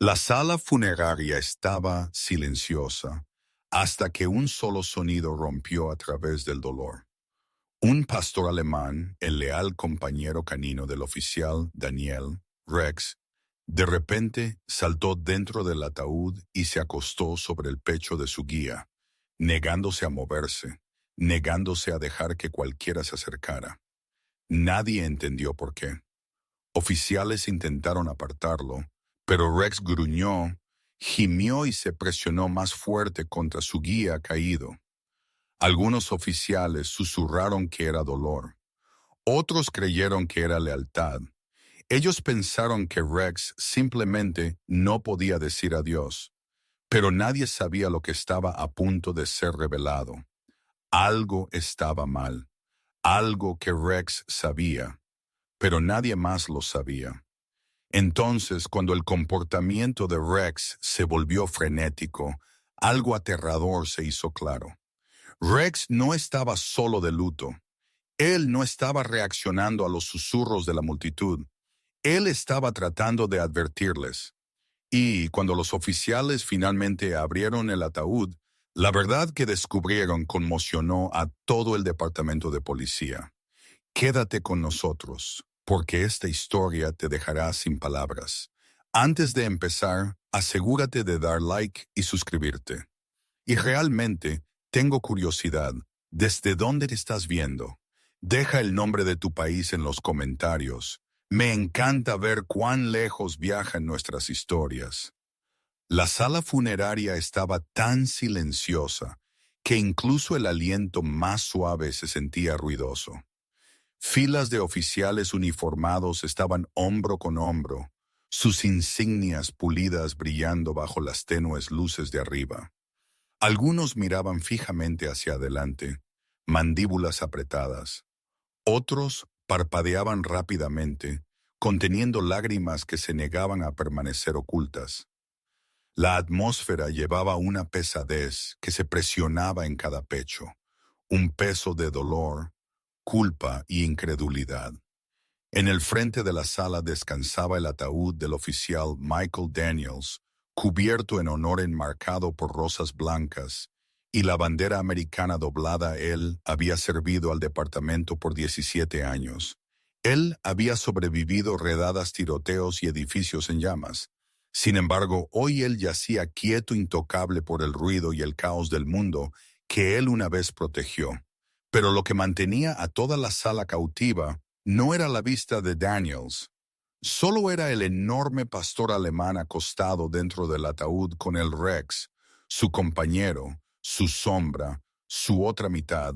La sala funeraria estaba silenciosa hasta que un solo sonido rompió a través del dolor. Un pastor alemán, el leal compañero canino del oficial Daniel, Rex, de repente saltó dentro del ataúd y se acostó sobre el pecho de su guía, negándose a moverse, negándose a dejar que cualquiera se acercara. Nadie entendió por qué. Oficiales intentaron apartarlo, pero Rex gruñó, gimió y se presionó más fuerte contra su guía caído. Algunos oficiales susurraron que era dolor. Otros creyeron que era lealtad. Ellos pensaron que Rex simplemente no podía decir adiós, pero nadie sabía lo que estaba a punto de ser revelado. Algo estaba mal, algo que Rex sabía, pero nadie más lo sabía. Entonces, cuando el comportamiento de Rex se volvió frenético, algo aterrador se hizo claro. Rex no estaba solo de luto. Él no estaba reaccionando a los susurros de la multitud. Él estaba tratando de advertirles. Y cuando los oficiales finalmente abrieron el ataúd, la verdad que descubrieron conmocionó a todo el departamento de policía. Quédate con nosotros, porque esta historia te dejará sin palabras. Antes de empezar, asegúrate de dar like y suscribirte. Y realmente, tengo curiosidad, ¿desde dónde te estás viendo? Deja el nombre de tu país en los comentarios. Me encanta ver cuán lejos viajan nuestras historias. La sala funeraria estaba tan silenciosa que incluso el aliento más suave se sentía ruidoso. Filas de oficiales uniformados estaban hombro con hombro, sus insignias pulidas brillando bajo las tenues luces de arriba. Algunos miraban fijamente hacia adelante, mandíbulas apretadas. Otros parpadeaban rápidamente, conteniendo lágrimas que se negaban a permanecer ocultas. La atmósfera llevaba una pesadez que se presionaba en cada pecho, un peso de dolor, culpa y incredulidad. En el frente de la sala descansaba el ataúd del oficial Michael Daniels, cubierto en honor enmarcado por rosas blancas, y la bandera americana doblada. Él había servido al departamento por 17 años. Él había sobrevivido redadas, tiroteos y edificios en llamas. Sin embargo, hoy él yacía quieto, intocable por el ruido y el caos del mundo que él una vez protegió. Pero lo que mantenía a toda la sala cautiva no era la vista de Daniels. Solo era el enorme pastor alemán acostado dentro del ataúd con el Rex, su compañero, su sombra, su otra mitad.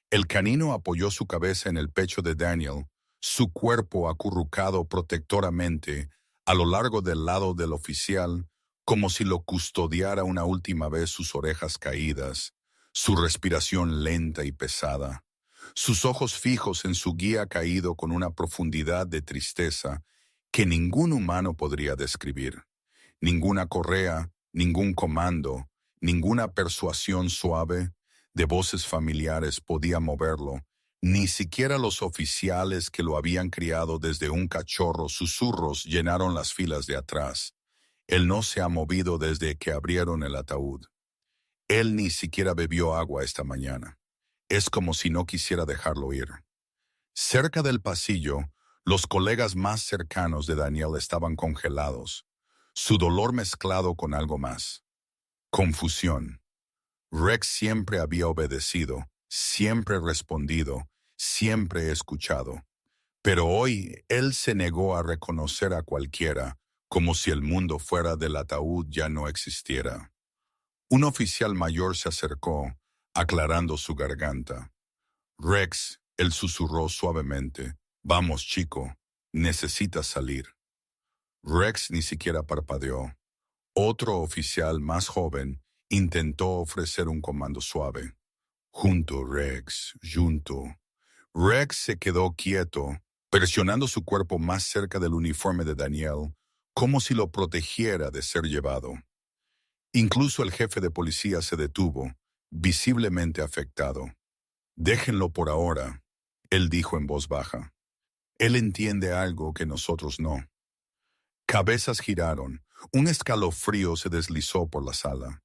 El canino apoyó su cabeza en el pecho de Daniel, su cuerpo acurrucado protectoramente a lo largo del lado del oficial, como si lo custodiara una última vez, sus orejas caídas, su respiración lenta y pesada, sus ojos fijos en su guía caído con una profundidad de tristeza que ningún humano podría describir. Ninguna correa, ningún comando, ninguna persuasión suave de voces familiares podía moverlo, ni siquiera los oficiales que lo habían criado desde un cachorro. Susurros llenaron las filas de atrás. Él no se ha movido desde que abrieron el ataúd. Él ni siquiera bebió agua esta mañana. Es como si no quisiera dejarlo ir. Cerca del pasillo, los colegas más cercanos de Daniel estaban congelados, su dolor mezclado con algo más. Confusión. Rex siempre había obedecido, siempre respondido, siempre escuchado. Pero hoy él se negó a reconocer a cualquiera, como si el mundo fuera del ataúd ya no existiera. Un oficial mayor se acercó, aclarando su garganta. Rex, él susurró suavemente. Vamos, chico, necesitas salir. Rex ni siquiera parpadeó. Otro oficial más joven intentó ofrecer un comando suave. Junto, Rex, junto. Rex se quedó quieto, presionando su cuerpo más cerca del uniforme de Daniel, como si lo protegiera de ser llevado. Incluso el jefe de policía se detuvo, visiblemente afectado. Déjenlo por ahora, él dijo en voz baja. Él entiende algo que nosotros no. Cabezas giraron. Un escalofrío se deslizó por la sala,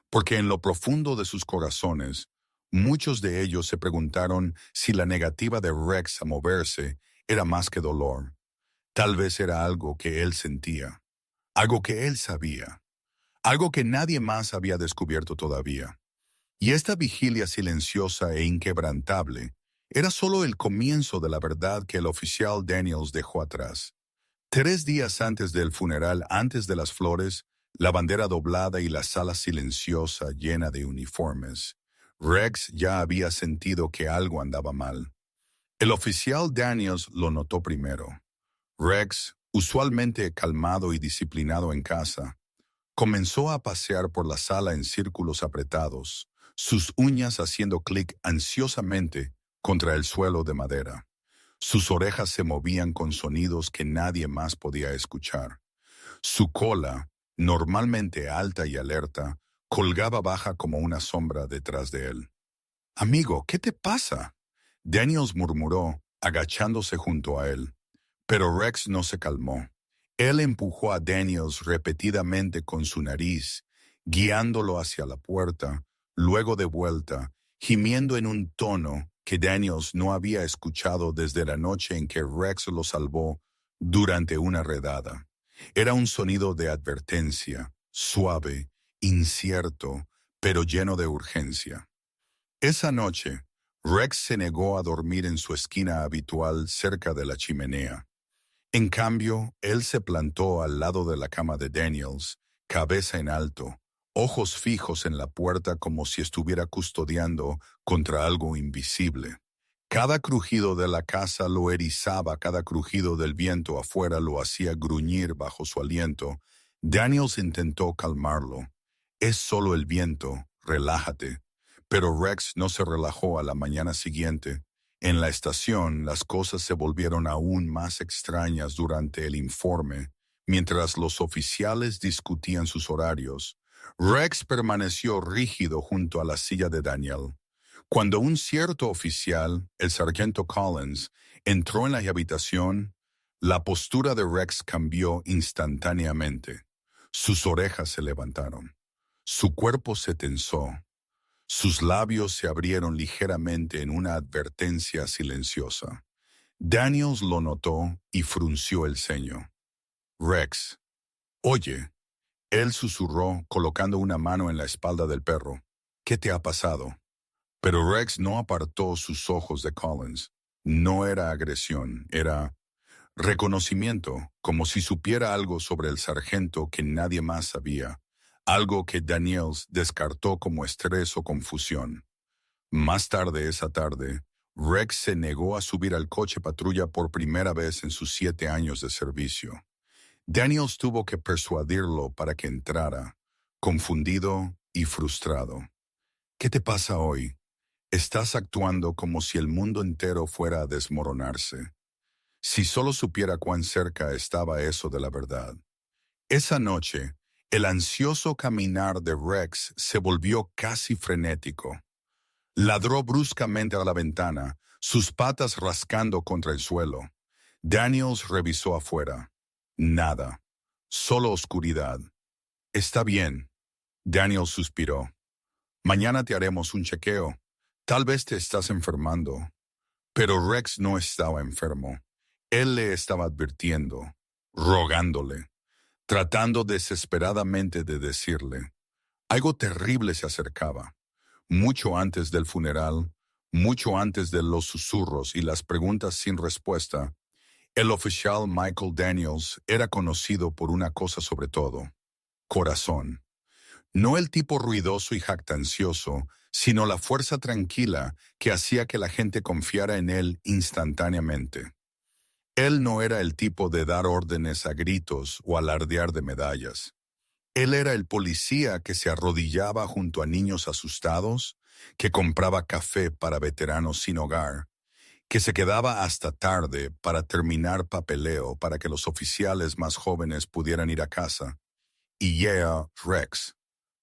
porque en lo profundo de sus corazones, muchos de ellos se preguntaron si la negativa de Rex a moverse era más que dolor. Tal vez era algo que él sentía, algo que él sabía, algo que nadie más había descubierto todavía. Y esta vigilia silenciosa e inquebrantable era solo el comienzo de la verdad que el oficial Daniels dejó atrás. 3 días antes del funeral, antes de las flores, la bandera doblada y la sala silenciosa llena de uniformes, Rex ya había sentido que algo andaba mal. El oficial Daniels lo notó primero. Rex, usualmente calmado y disciplinado en casa, comenzó a pasear por la sala en círculos apretados, sus uñas haciendo clic ansiosamente contra el suelo de madera. Sus orejas se movían con sonidos que nadie más podía escuchar. Su cola, normalmente alta y alerta, colgaba baja como una sombra detrás de él. «Amigo, ¿qué te pasa?», Daniels murmuró, agachándose junto a él. Pero Rex no se calmó. Él empujó a Daniels repetidamente con su nariz, guiándolo hacia la puerta, luego de vuelta, gimiendo en un tono que Daniels no había escuchado desde la noche en que Rex lo salvó durante una redada. Era un sonido de advertencia, suave, incierto, pero lleno de urgencia. Esa noche, Rex se negó a dormir en su esquina habitual cerca de la chimenea. En cambio, él se plantó al lado de la cama de Daniels, cabeza en alto, ojos fijos en la puerta como si estuviera custodiando contra algo invisible. Cada crujido de la casa lo erizaba, cada crujido del viento afuera lo hacía gruñir bajo su aliento. Daniels intentó calmarlo. «Es solo el viento, relájate». Pero Rex no se relajó a la mañana siguiente. En la estación, las cosas se volvieron aún más extrañas durante el informe. Mientras los oficiales discutían sus horarios, Rex permaneció rígido junto a la silla de Daniel. Cuando un cierto oficial, el sargento Collins, entró en la habitación, la postura de Rex cambió instantáneamente. Sus orejas se levantaron. Su cuerpo se tensó. Sus labios se abrieron ligeramente en una advertencia silenciosa. Daniels lo notó y frunció el ceño. «Rex, oye», él susurró colocando una mano en la espalda del perro. «¿Qué te ha pasado?». Pero Rex no apartó sus ojos de Collins. No era agresión, era reconocimiento, como si supiera algo sobre el sargento que nadie más sabía, algo que Daniels descartó como estrés o confusión. Más tarde esa tarde, Rex se negó a subir al coche patrulla por primera vez en sus 7 años de servicio. Daniels tuvo que persuadirlo para que entrara, confundido y frustrado. «¿Qué te pasa hoy? Estás actuando como si el mundo entero fuera a desmoronarse». Si solo supiera cuán cerca estaba eso de la verdad. Esa noche, el ansioso caminar de Rex se volvió casi frenético. Ladró bruscamente a la ventana, sus patas rascando contra el suelo. Daniels revisó afuera. Nada. Solo oscuridad. «Está bien», Daniels suspiró. «Mañana te haremos un chequeo. Tal vez te estás enfermando». Pero Rex no estaba enfermo. Él le estaba advirtiendo, rogándole, tratando desesperadamente de decirle. Algo terrible se acercaba. Mucho antes del funeral, mucho antes de los susurros y las preguntas sin respuesta, el oficial Michael Daniels era conocido por una cosa sobre todo: corazón. No el tipo ruidoso y jactancioso, sino la fuerza tranquila que hacía que la gente confiara en él instantáneamente. Él no era el tipo de dar órdenes a gritos o alardear de medallas. Él era el policía que se arrodillaba junto a niños asustados, que compraba café para veteranos sin hogar, que se quedaba hasta tarde para terminar papeleo para que los oficiales más jóvenes pudieran ir a casa. Y Rex.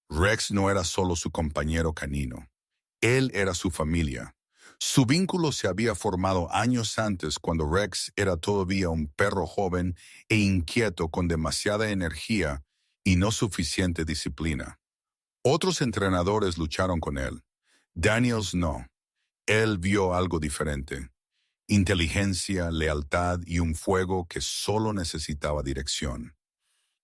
Rex no era solo su compañero canino. Él era su familia. Su vínculo se había formado años antes cuando Rex era todavía un perro joven e inquieto con demasiada energía y no suficiente disciplina. Otros entrenadores lucharon con él. Daniels no. Él vio algo diferente. Inteligencia, lealtad y un fuego que solo necesitaba dirección.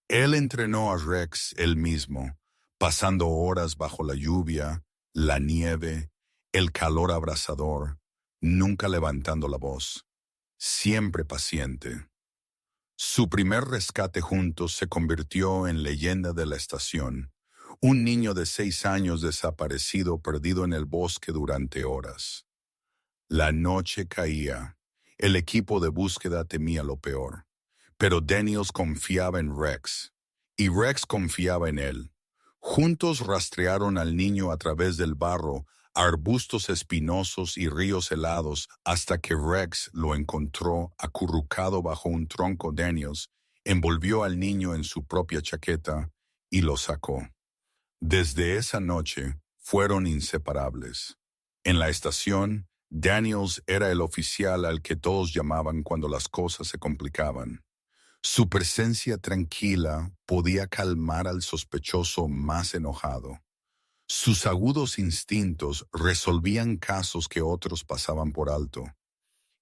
Él entrenó a Rex él mismo, pasando horas bajo la lluvia, la nieve, el calor abrasador, nunca levantando la voz, siempre paciente. Su primer rescate juntos se convirtió en leyenda de la estación, un niño de 6 años desaparecido perdido en el bosque durante horas. La noche caía. El equipo de búsqueda temía lo peor. Pero Daniels confiaba en Rex, y Rex confiaba en él. Juntos rastrearon al niño a través del barro, arbustos espinosos y ríos helados, hasta que Rex lo encontró acurrucado bajo un tronco. Daniels envolvió al niño en su propia chaqueta y lo sacó. Desde esa noche fueron inseparables. En la estación, Daniels era el oficial al que todos llamaban cuando las cosas se complicaban. Su presencia tranquila podía calmar al sospechoso más enojado. Sus agudos instintos resolvían casos que otros pasaban por alto.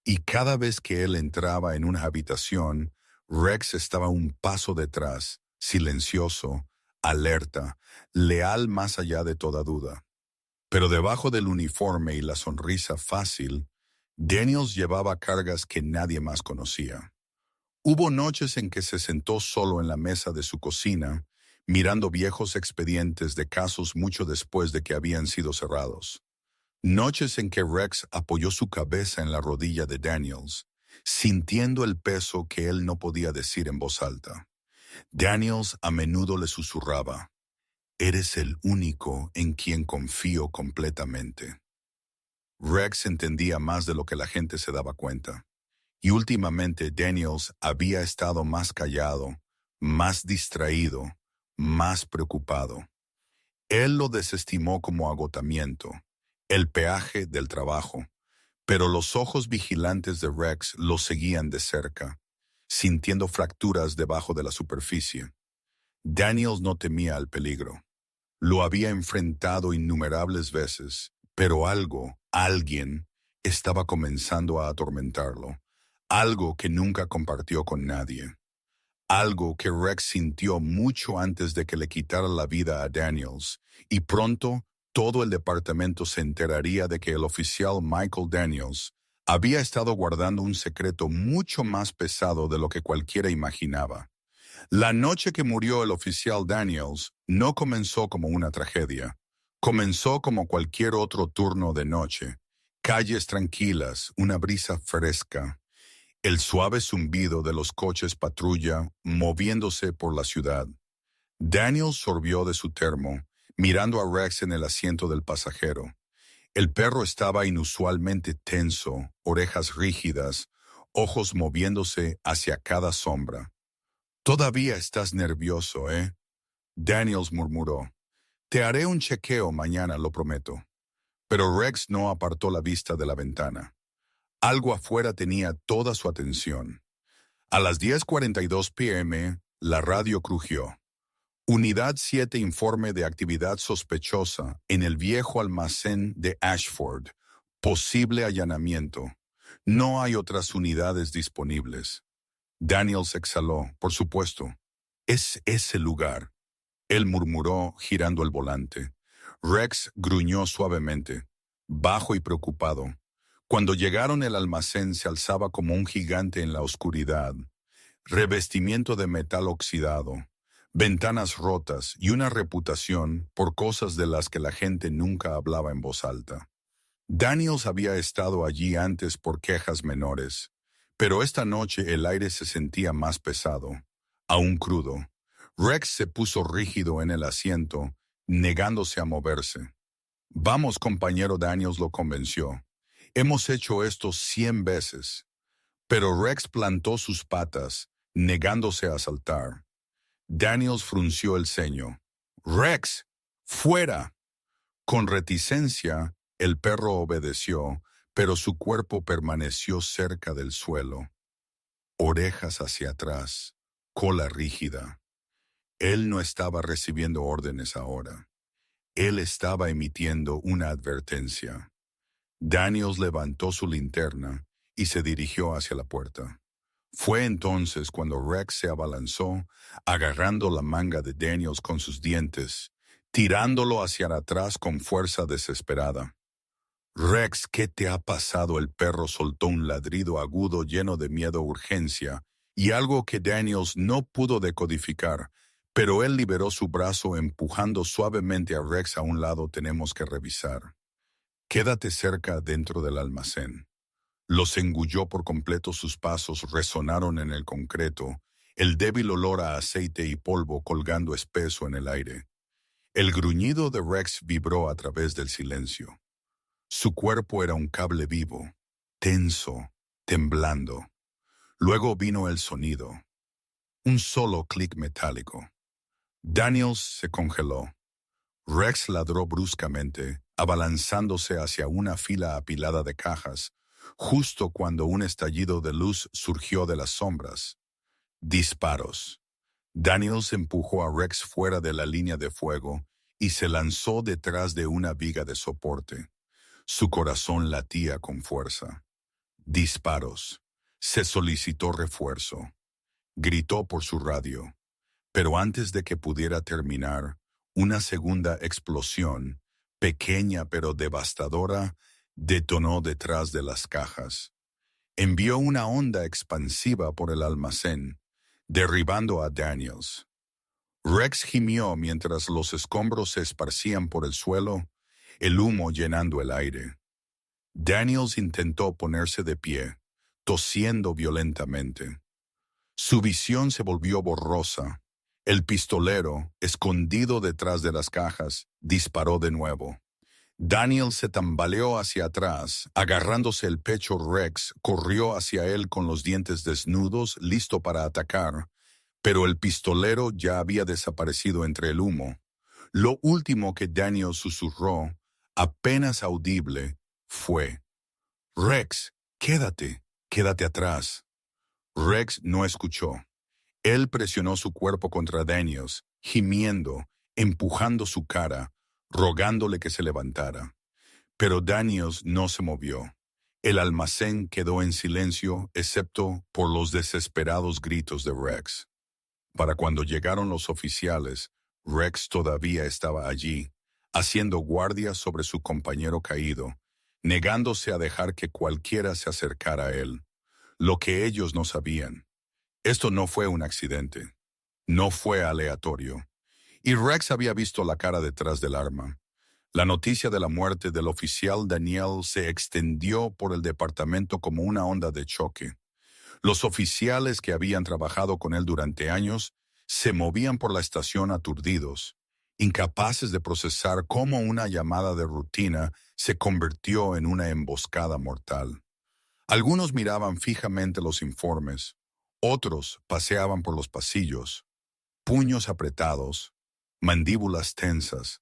Y cada vez que él entraba en una habitación, Rex estaba un paso detrás, silencioso, alerta, leal más allá de toda duda. Pero debajo del uniforme y la sonrisa fácil, Daniels llevaba cargas que nadie más conocía. Hubo noches en que se sentó solo en la mesa de su cocina, mirando viejos expedientes de casos mucho después de que habían sido cerrados. Noches en que Rex apoyó su cabeza en la rodilla de Daniels, sintiendo el peso que él no podía decir en voz alta. Daniels a menudo le susurraba, «Eres el único en quien confío completamente». Rex entendía más de lo que la gente se daba cuenta. Y últimamente Daniels había estado más callado, más distraído, más preocupado. Él lo desestimó como agotamiento, el peaje del trabajo, pero los ojos vigilantes de Rex lo seguían de cerca, sintiendo fracturas debajo de la superficie. Daniels no temía al peligro. Lo había enfrentado innumerables veces, pero alguien, estaba comenzando a atormentarlo. Algo que nunca compartió con nadie. Algo que Rex sintió mucho antes de que le quitara la vida a Daniels, y pronto todo el departamento se enteraría de que el oficial Michael Daniels había estado guardando un secreto mucho más pesado de lo que cualquiera imaginaba. La noche que murió el oficial Daniels no comenzó como una tragedia. Comenzó como cualquier otro turno de noche. Calles tranquilas, una brisa fresca, el suave zumbido de los coches patrulla moviéndose por la ciudad. Daniels sorbió de su termo, mirando a Rex en el asiento del pasajero. El perro estaba inusualmente tenso, orejas rígidas, ojos moviéndose hacia cada sombra. «Todavía estás nervioso, ¿eh?», Daniels murmuró. «Te haré un chequeo mañana, lo prometo». Pero Rex no apartó la vista de la ventana. Algo afuera tenía toda su atención. A las 10:42 p.m., la radio crujió. Unidad 7 informe de actividad sospechosa en el viejo almacén de Ashford. Posible allanamiento. No hay otras unidades disponibles. Daniels exhaló, por supuesto. «Es ese lugar», él murmuró, girando el volante. Rex gruñó suavemente, bajo y preocupado. Cuando llegaron, el almacén se alzaba como un gigante en la oscuridad. Revestimiento de metal oxidado, ventanas rotas y una reputación por cosas de las que la gente nunca hablaba en voz alta. Daniels había estado allí antes por quejas menores, pero esta noche el aire se sentía más pesado, aún crudo. Rex se puso rígido en el asiento, negándose a moverse. «Vamos, compañero», Daniels lo convenció. «Hemos hecho esto 100 veces». Pero Rex plantó sus patas, negándose a saltar. Daniels frunció el ceño. «¡Rex! ¡Fuera!». Con reticencia, el perro obedeció, pero su cuerpo permaneció cerca del suelo. Orejas hacia atrás, cola rígida. Él no estaba recibiendo órdenes ahora. Él estaba emitiendo una advertencia. Daniels levantó su linterna y se dirigió hacia la puerta. Fue entonces cuando Rex se abalanzó, agarrando la manga de Daniels con sus dientes, tirándolo hacia atrás con fuerza desesperada. Rex, ¿qué te ha pasado? El perro soltó un ladrido agudo lleno de miedo, urgencia, y algo que Daniels no pudo decodificar, pero él liberó su brazo empujando suavemente a Rex a un lado. Tenemos que revisar. Quédate cerca dentro del almacén. Los engulló por completo, sus pasos resonaron en el concreto, el débil olor a aceite y polvo colgando espeso en el aire. El gruñido de Rex vibró a través del silencio. Su cuerpo era un cable vivo, tenso, temblando. Luego vino el sonido, un solo clic metálico. Daniels se congeló. Rex ladró bruscamente, abalanzándose hacia una fila apilada de cajas, justo cuando un estallido de luz surgió de las sombras. Disparos. Daniels empujó a Rex fuera de la línea de fuego y se lanzó detrás de una viga de soporte. Su corazón latía con fuerza. Disparos. Se solicitó refuerzo. Gritó por su radio. Pero antes de que pudiera terminar, una segunda explosión, pequeña pero devastadora, detonó detrás de las cajas. Envió una onda expansiva por el almacén, derribando a Daniels. Rex gimió mientras los escombros se esparcían por el suelo, el humo llenando el aire. Daniels intentó ponerse de pie, tosiendo violentamente. Su visión se volvió borrosa. El pistolero, escondido detrás de las cajas, disparó de nuevo. Daniel se tambaleó hacia atrás, agarrándose el pecho. Rex corrió hacia él con los dientes desnudos, listo para atacar, pero el pistolero ya había desaparecido entre el humo. Lo último que Daniel susurró, apenas audible, fue: «Rex, quédate atrás». Rex no escuchó. Él presionó su cuerpo contra Daniels, gimiendo, empujando su cara, rogándole que se levantara. Pero Daniels no se movió. El almacén quedó en silencio, excepto por los desesperados gritos de Rex. Para cuando llegaron los oficiales, Rex todavía estaba allí, haciendo guardia sobre su compañero caído, negándose a dejar que cualquiera se acercara a él. Lo que ellos no sabían: esto no fue un accidente, no fue aleatorio. Y Rex había visto la cara detrás del arma. La noticia de la muerte del oficial Daniel se extendió por el departamento como una onda de choque. Los oficiales que habían trabajado con él durante años se movían por la estación aturdidos, incapaces de procesar cómo una llamada de rutina se convirtió en una emboscada mortal. Algunos miraban fijamente los informes, otros paseaban por los pasillos, puños apretados, mandíbulas tensas,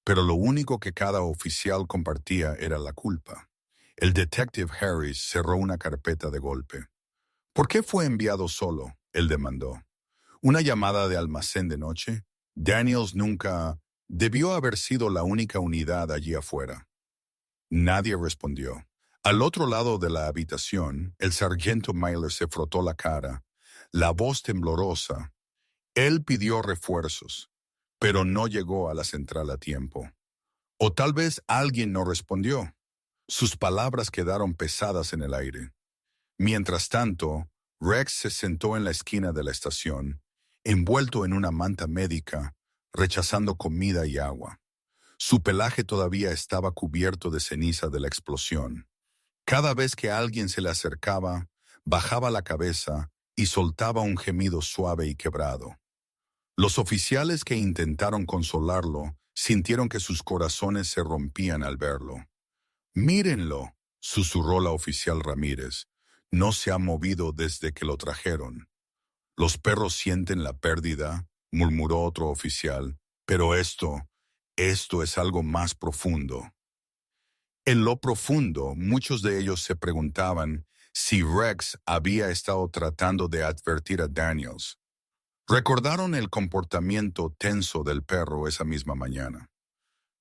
pero lo único que cada oficial compartía era la culpa. El detective Harris cerró una carpeta de golpe. ¿Por qué fue enviado solo?, él demandó. ¿Una llamada de almacén de noche? Daniels nunca debió haber sido la única unidad allí afuera. Nadie respondió. Al otro lado de la habitación, el sargento Myler se frotó la cara, la voz temblorosa. Él pidió refuerzos, pero no llegó a la central a tiempo. O tal vez alguien no respondió. Sus palabras quedaron pesadas en el aire. Mientras tanto, Rex se sentó en la esquina de la estación, envuelto en una manta médica, rechazando comida y agua. Su pelaje todavía estaba cubierto de ceniza de la explosión. Cada vez que alguien se le acercaba, bajaba la cabeza y soltaba un gemido suave y quebrado. Los oficiales que intentaron consolarlo sintieron que sus corazones se rompían al verlo. «Mírenlo», susurró la oficial Ramírez. «No se ha movido desde que lo trajeron». «Los perros sienten la pérdida», murmuró otro oficial, «pero esto es algo más profundo». En lo profundo, muchos de ellos se preguntaban si Rex había estado tratando de advertir a Daniels. Recordaron el comportamiento tenso del perro esa misma mañana,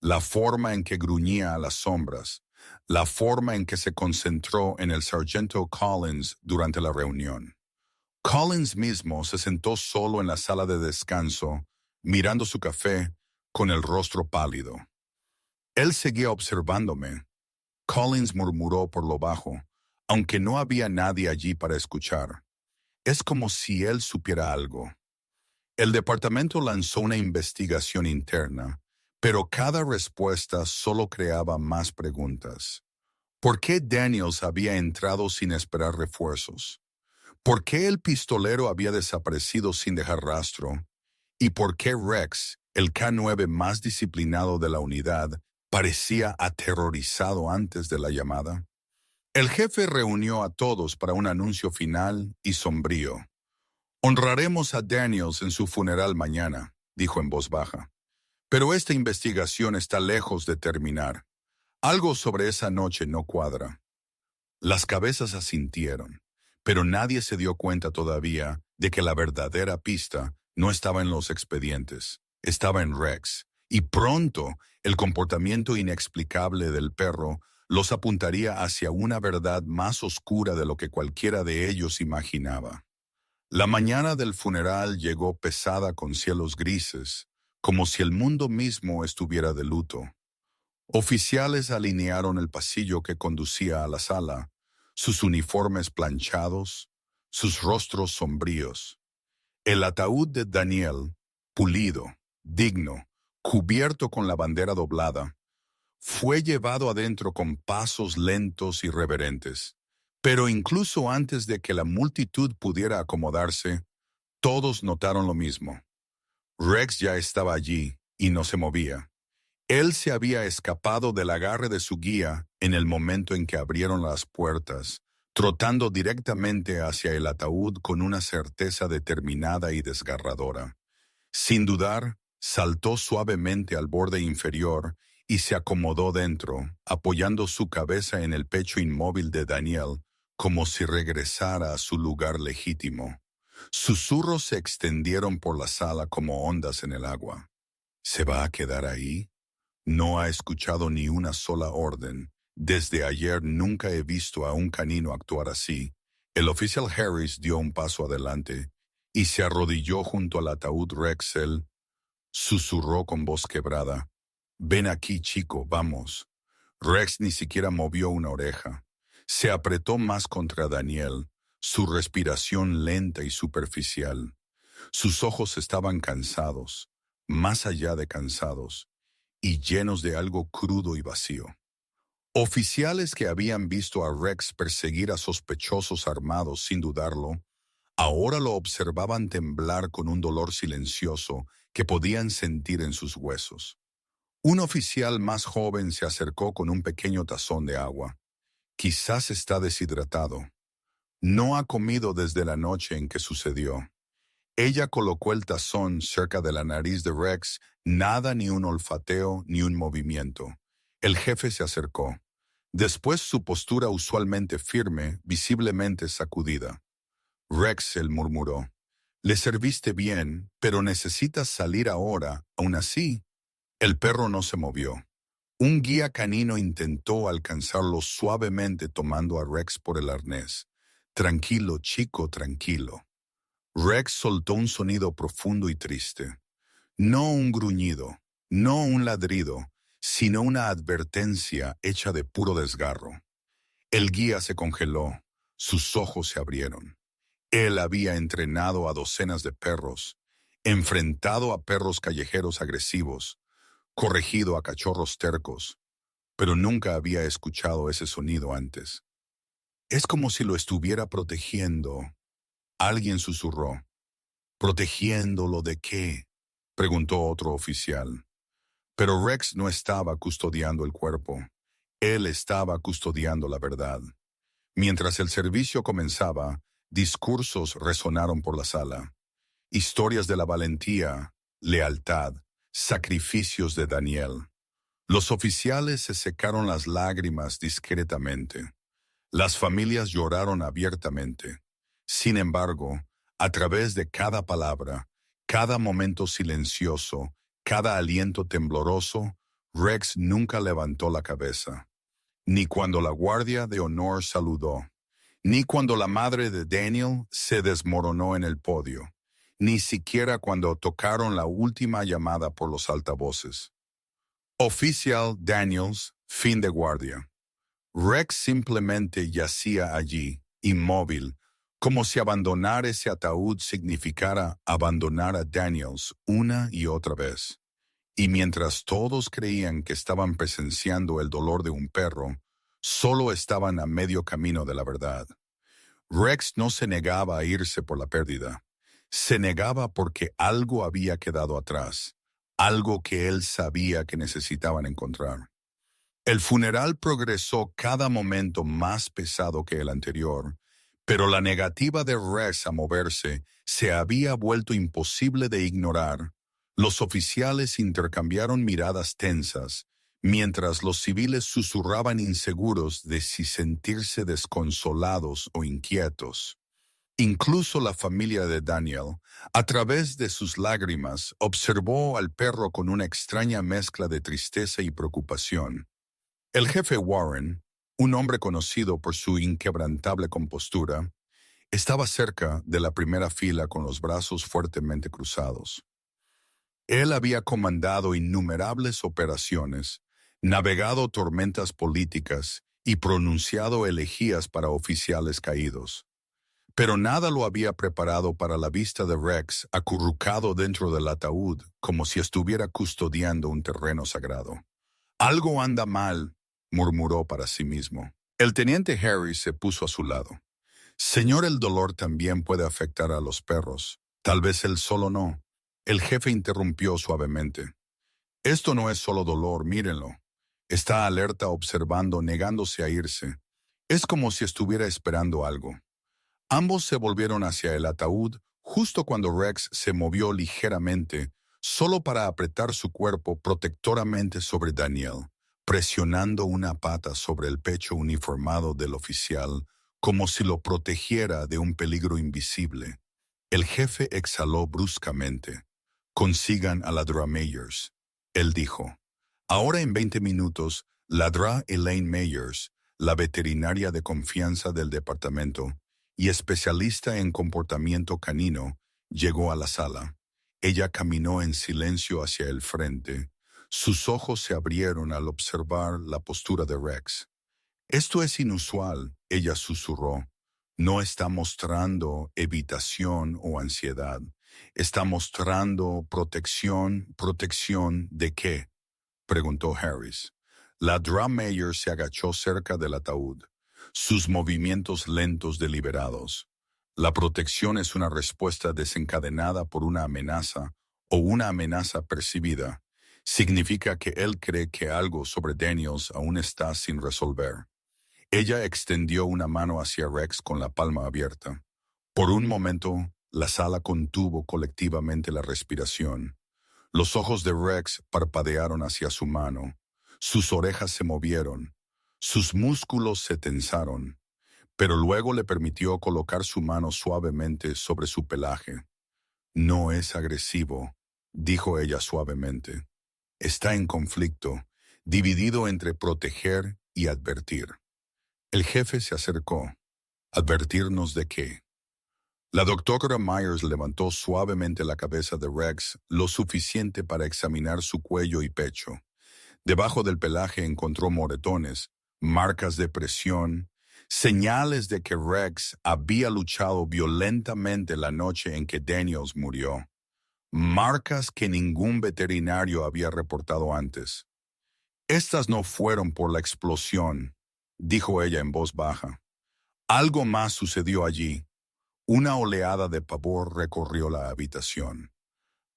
la forma en que gruñía a las sombras, la forma en que se concentró en el sargento Collins durante la reunión. Collins mismo se sentó solo en la sala de descanso, mirando su café con el rostro pálido. Él seguía observándome. Collins murmuró por lo bajo, aunque no había nadie allí para escuchar. Es como si él supiera algo. El departamento lanzó una investigación interna, pero cada respuesta solo creaba más preguntas. ¿Por qué Daniels había entrado sin esperar refuerzos? ¿Por qué el pistolero había desaparecido sin dejar rastro? ¿Y por qué Rex, el K9 más disciplinado de la unidad, parecía aterrorizado antes de la llamada? El jefe reunió a todos para un anuncio final y sombrío. «Honraremos a Daniels en su funeral mañana», dijo en voz baja. «Pero esta investigación está lejos de terminar. Algo sobre esa noche no cuadra». Las cabezas asintieron, pero nadie se dio cuenta todavía de que la verdadera pista no estaba en los expedientes, estaba en Rex, y pronto el comportamiento inexplicable del perro los apuntaría hacia una verdad más oscura de lo que cualquiera de ellos imaginaba. La mañana del funeral llegó pesada con cielos grises, como si el mundo mismo estuviera de luto. Oficiales alinearon el pasillo que conducía a la sala, sus uniformes planchados, sus rostros sombríos. El ataúd de Daniel, pulido, digno, cubierto con la bandera doblada, fue llevado adentro con pasos lentos y reverentes. Pero incluso antes de que la multitud pudiera acomodarse, todos notaron lo mismo. Rex ya estaba allí y no se movía. Él se había escapado del agarre de su guía en el momento en que abrieron las puertas, trotando directamente hacia el ataúd con una certeza determinada y desgarradora. Sin dudar, saltó suavemente al borde inferior y se acomodó dentro, apoyando su cabeza en el pecho inmóvil de Daniel, como si regresara a su lugar legítimo. Susurros se extendieron por la sala como ondas en el agua. ¿Se va a quedar ahí? No ha escuchado ni una sola orden. Desde ayer nunca he visto a un canino actuar así. El oficial Harris dio un paso adelante y se arrodilló junto al ataúd Rex. Él susurró con voz quebrada. «Ven aquí, chico, vamos». Rex ni siquiera movió una oreja. Se apretó más contra Daniel, su respiración lenta y superficial. Sus ojos estaban cansados, más allá de cansados, y llenos de algo crudo y vacío. Oficiales que habían visto a Rex perseguir a sospechosos armados sin dudarlo, ahora lo observaban temblar con un dolor silencioso que podían sentir en sus huesos. Un oficial más joven se acercó con un pequeño tazón de agua. Quizás está deshidratado. No ha comido desde la noche en que sucedió. Ella colocó el tazón cerca de la nariz de Rex, nada, ni un olfateo, ni un movimiento. El jefe se acercó. Después su postura usualmente firme, visiblemente sacudida. «Rex», él murmuró, «le serviste bien, pero necesitas salir ahora, aún así». El perro no se movió. Un guía canino intentó alcanzarlo suavemente tomando a Rex por el arnés. «Tranquilo, chico, tranquilo». Rex soltó un sonido profundo y triste. No un gruñido, no un ladrido, sino una advertencia hecha de puro desgarro. El guía se congeló, sus ojos se abrieron. Él había entrenado a docenas de perros, enfrentado a perros callejeros agresivos, corregido a cachorros tercos, pero nunca había escuchado ese sonido antes. «Es como si lo estuviera protegiendo», alguien susurró. «¿Protegiéndolo de qué?», preguntó otro oficial. Pero Rex no estaba custodiando el cuerpo. Él estaba custodiando la verdad. Mientras el servicio comenzaba, discursos resonaron por la sala. Historias de la valentía, lealtad, sacrificios de Daniel. Los oficiales se secaron las lágrimas discretamente. Las familias lloraron abiertamente. Sin embargo, a través de cada palabra, Cada momento silencioso, cada aliento tembloroso, Rex nunca levantó la cabeza, ni cuando la guardia de honor saludó, ni cuando la madre de Daniel se desmoronó en el podio, ni siquiera cuando tocaron la última llamada por los altavoces. Oficial Daniels, fin de guardia. Rex simplemente yacía allí, inmóvil, como si abandonar ese ataúd significara abandonar a Daniels una y otra vez. Y mientras todos creían que estaban presenciando el dolor de un perro, solo estaban a medio camino de la verdad. Rex no se negaba a irse por la pérdida. Se negaba porque algo había quedado atrás, algo que él sabía que necesitaban encontrar. El funeral progresó cada momento más pesado que el anterior, pero la negativa de Rex a moverse se había vuelto imposible de ignorar. Los oficiales intercambiaron miradas tensas, mientras los civiles susurraban inseguros de si sentirse desconsolados o inquietos. Incluso la familia de Daniel, a través de sus lágrimas, observó al perro con una extraña mezcla de tristeza y preocupación. El jefe Warren, un hombre conocido por su inquebrantable compostura, estaba cerca de la primera fila con los brazos fuertemente cruzados. Él había comandado innumerables operaciones, navegado tormentas políticas y pronunciado elegías para oficiales caídos. Pero nada lo había preparado para la vista de Rex acurrucado dentro del ataúd como si estuviera custodiando un terreno sagrado. Algo anda mal, murmuró para sí mismo. El teniente Harry se puso a su lado. Señor, el dolor también puede afectar a los perros. Tal vez él solo no. El jefe interrumpió suavemente. Esto no es solo dolor, mírenlo. Está alerta observando, negándose a irse. Es como si estuviera esperando algo. Ambos se volvieron hacia el ataúd justo cuando Rex se movió ligeramente, solo para apretar su cuerpo protectoramente sobre Daniel, presionando una pata sobre el pecho uniformado del oficial, como si lo protegiera de un peligro invisible. El jefe exhaló bruscamente. Consigan a la Dra Meyers. Él dijo. Ahora en 20 minutos, la Dra Elaine Meyers, la veterinaria de confianza del departamento y especialista en comportamiento canino, llegó a la sala. Ella caminó en silencio hacia el frente. Sus ojos se abrieron al observar la postura de Rex. Esto es inusual, ella susurró. No está mostrando evitación o ansiedad. Está mostrando protección. ¿Protección de qué?, preguntó Harris. La Dra Mayer se agachó cerca del ataúd, sus movimientos lentos deliberados. La protección es una respuesta desencadenada por una amenaza o una amenaza percibida. Significa que él cree que algo sobre Daniels aún está sin resolver. Ella extendió una mano hacia Rex con la palma abierta. Por un momento, la sala contuvo colectivamente la respiración. Los ojos de Rex parpadearon hacia su mano. Sus orejas se movieron. Sus músculos se tensaron. Pero luego le permitió colocar su mano suavemente sobre su pelaje. No es agresivo, dijo ella suavemente. Está en conflicto, dividido entre proteger y advertir. El jefe se acercó. ¿Advertirnos de qué? La doctora Myers levantó suavemente la cabeza de Rex lo suficiente para examinar su cuello y pecho. Debajo del pelaje encontró moretones, marcas de presión, señales de que Rex había luchado violentamente la noche en que Daniels murió. Marcas que ningún veterinario había reportado antes. Estas no fueron por la explosión, dijo ella en voz baja. Algo más sucedió allí. Una oleada de pavor recorrió la habitación.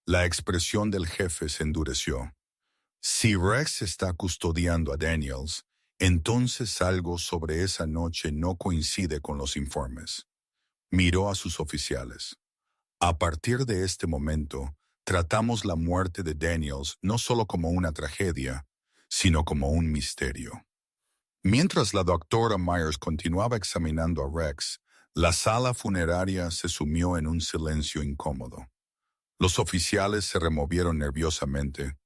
La expresión del jefe se endureció. Si Rex está custodiando a Daniels, entonces algo sobre esa noche no coincide con los informes. Miró a sus oficiales. A partir de este momento, tratamos la muerte de Daniels no solo como una tragedia, sino como un misterio. Mientras la doctora Myers continuaba examinando a Rex, la sala funeraria se sumió en un silencio incómodo. Los oficiales se removieron nerviosamente.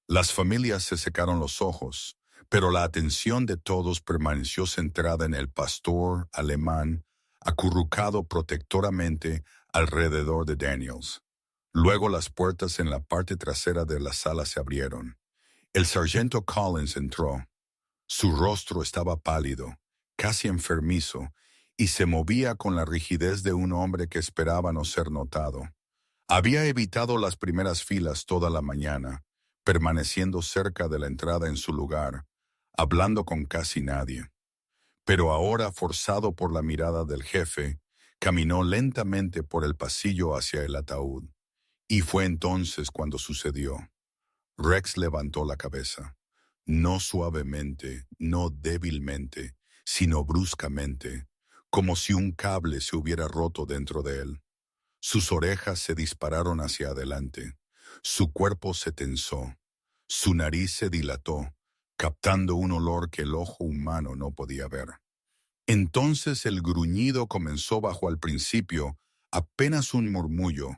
Las familias se secaron los ojos, pero la atención de todos permaneció centrada en el pastor alemán, acurrucado protectoramente alrededor de Daniels. Luego las puertas en la parte trasera de la sala se abrieron. El sargento Collins entró. Su rostro estaba pálido, casi enfermizo, y se movía con la rigidez de un hombre que esperaba no ser notado. Había evitado las primeras filas toda la mañana, permaneciendo cerca de la entrada en su lugar, hablando con casi nadie. Pero ahora, forzado por la mirada del jefe, caminó lentamente por el pasillo hacia el ataúd. Y fue entonces cuando sucedió. Rex levantó la cabeza, no suavemente, no débilmente, sino bruscamente, como si un cable se hubiera roto dentro de él. Sus orejas se dispararon hacia adelante, su cuerpo se tensó, su nariz se dilató, captando un olor que el ojo humano no podía ver. Entonces el gruñido comenzó bajo al principio apenas un murmullo,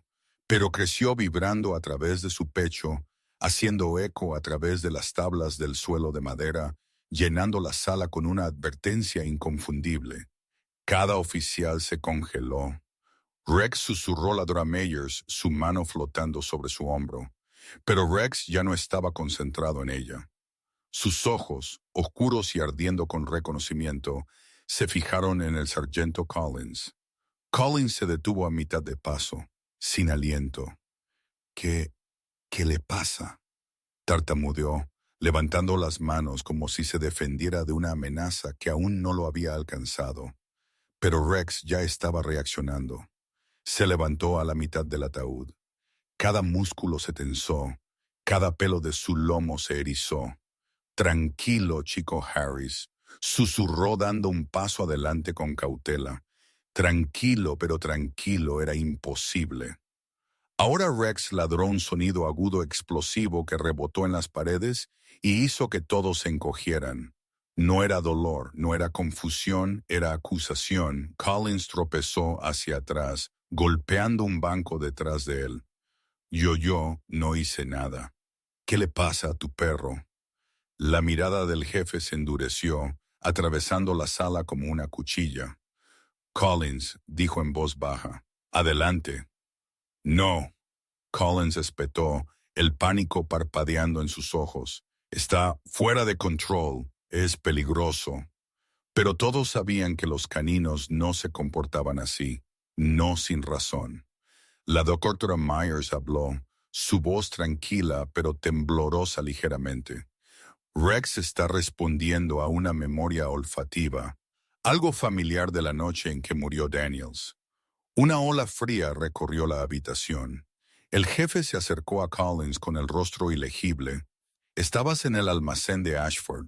pero creció vibrando a través de su pecho, haciendo eco a través de las tablas del suelo de madera, llenando la sala con una advertencia inconfundible. Cada oficial se congeló. Rex susurró a Dora Meyers, su mano flotando sobre su hombro, pero Rex ya no estaba concentrado en ella. Sus ojos, oscuros y ardiendo con reconocimiento, se fijaron en el sargento Collins. Collins se detuvo a mitad de paso, sin aliento. ¿Qué le pasa?, tartamudeó, levantando las manos como si se defendiera de una amenaza que aún no lo había alcanzado. Pero Rex ya estaba reaccionando. Se levantó a la mitad del ataúd. Cada músculo se tensó, cada pelo de su lomo se erizó. Tranquilo, chico Harris, susurró dando un paso adelante con cautela. Tranquilo, pero tranquilo, era imposible. Ahora Rex ladró un sonido agudo explosivo que rebotó en las paredes y hizo que todos se encogieran. No era dolor, no era confusión, era acusación. Collins tropezó hacia atrás, golpeando un banco detrás de él. Yo no hice nada. ¿Qué le pasa a tu perro? La mirada del jefe se endureció, atravesando la sala como una cuchilla. Collins dijo en voz baja, «Adelante». «No». Collins espetó, el pánico parpadeando en sus ojos. «Está fuera de control. Es peligroso». Pero todos sabían que los caninos no se comportaban así, no sin razón. La doctora Myers habló, su voz tranquila pero temblorosa ligeramente. Rex está respondiendo a una memoria olfativa, algo familiar de la noche en que murió Daniels. Una ola fría recorrió la habitación. El jefe se acercó a Collins con el rostro ilegible. «Estabas en el almacén de Ashford».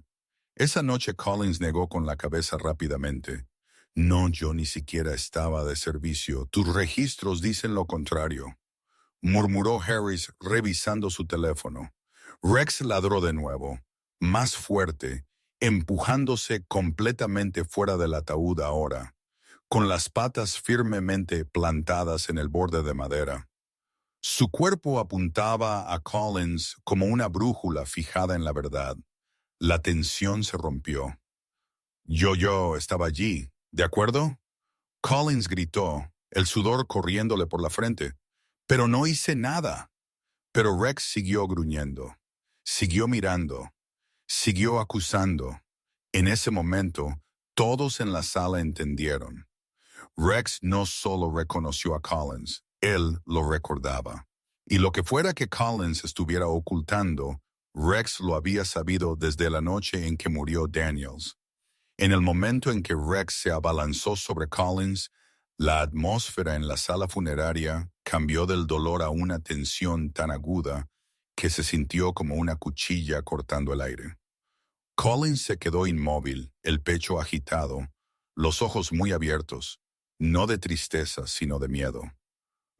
Esa noche Collins negó con la cabeza rápidamente. «No, yo ni siquiera estaba de servicio. Tus registros dicen lo contrario», murmuró Harris revisando su teléfono. Rex ladró de nuevo, más fuerte, empujándose completamente fuera del ataúd ahora, con las patas firmemente plantadas en el borde de madera. Su cuerpo apuntaba a Collins como una brújula fijada en la verdad. La tensión se rompió. Yo estaba allí, ¿de acuerdo?», Collins gritó, el sudor corriéndole por la frente. «Pero no hice nada». Pero Rex siguió gruñendo, siguió mirando, siguió acusando. En ese momento, todos en la sala entendieron. Rex no solo reconoció a Collins, él lo recordaba. Y lo que fuera que Collins estuviera ocultando, Rex lo había sabido desde la noche en que murió Daniels. En el momento en que Rex se abalanzó sobre Collins, la atmósfera en la sala funeraria cambió del dolor a una tensión tan aguda que se sintió como una cuchilla cortando el aire. Collins se quedó inmóvil, el pecho agitado, los ojos muy abiertos, no de tristeza sino de miedo.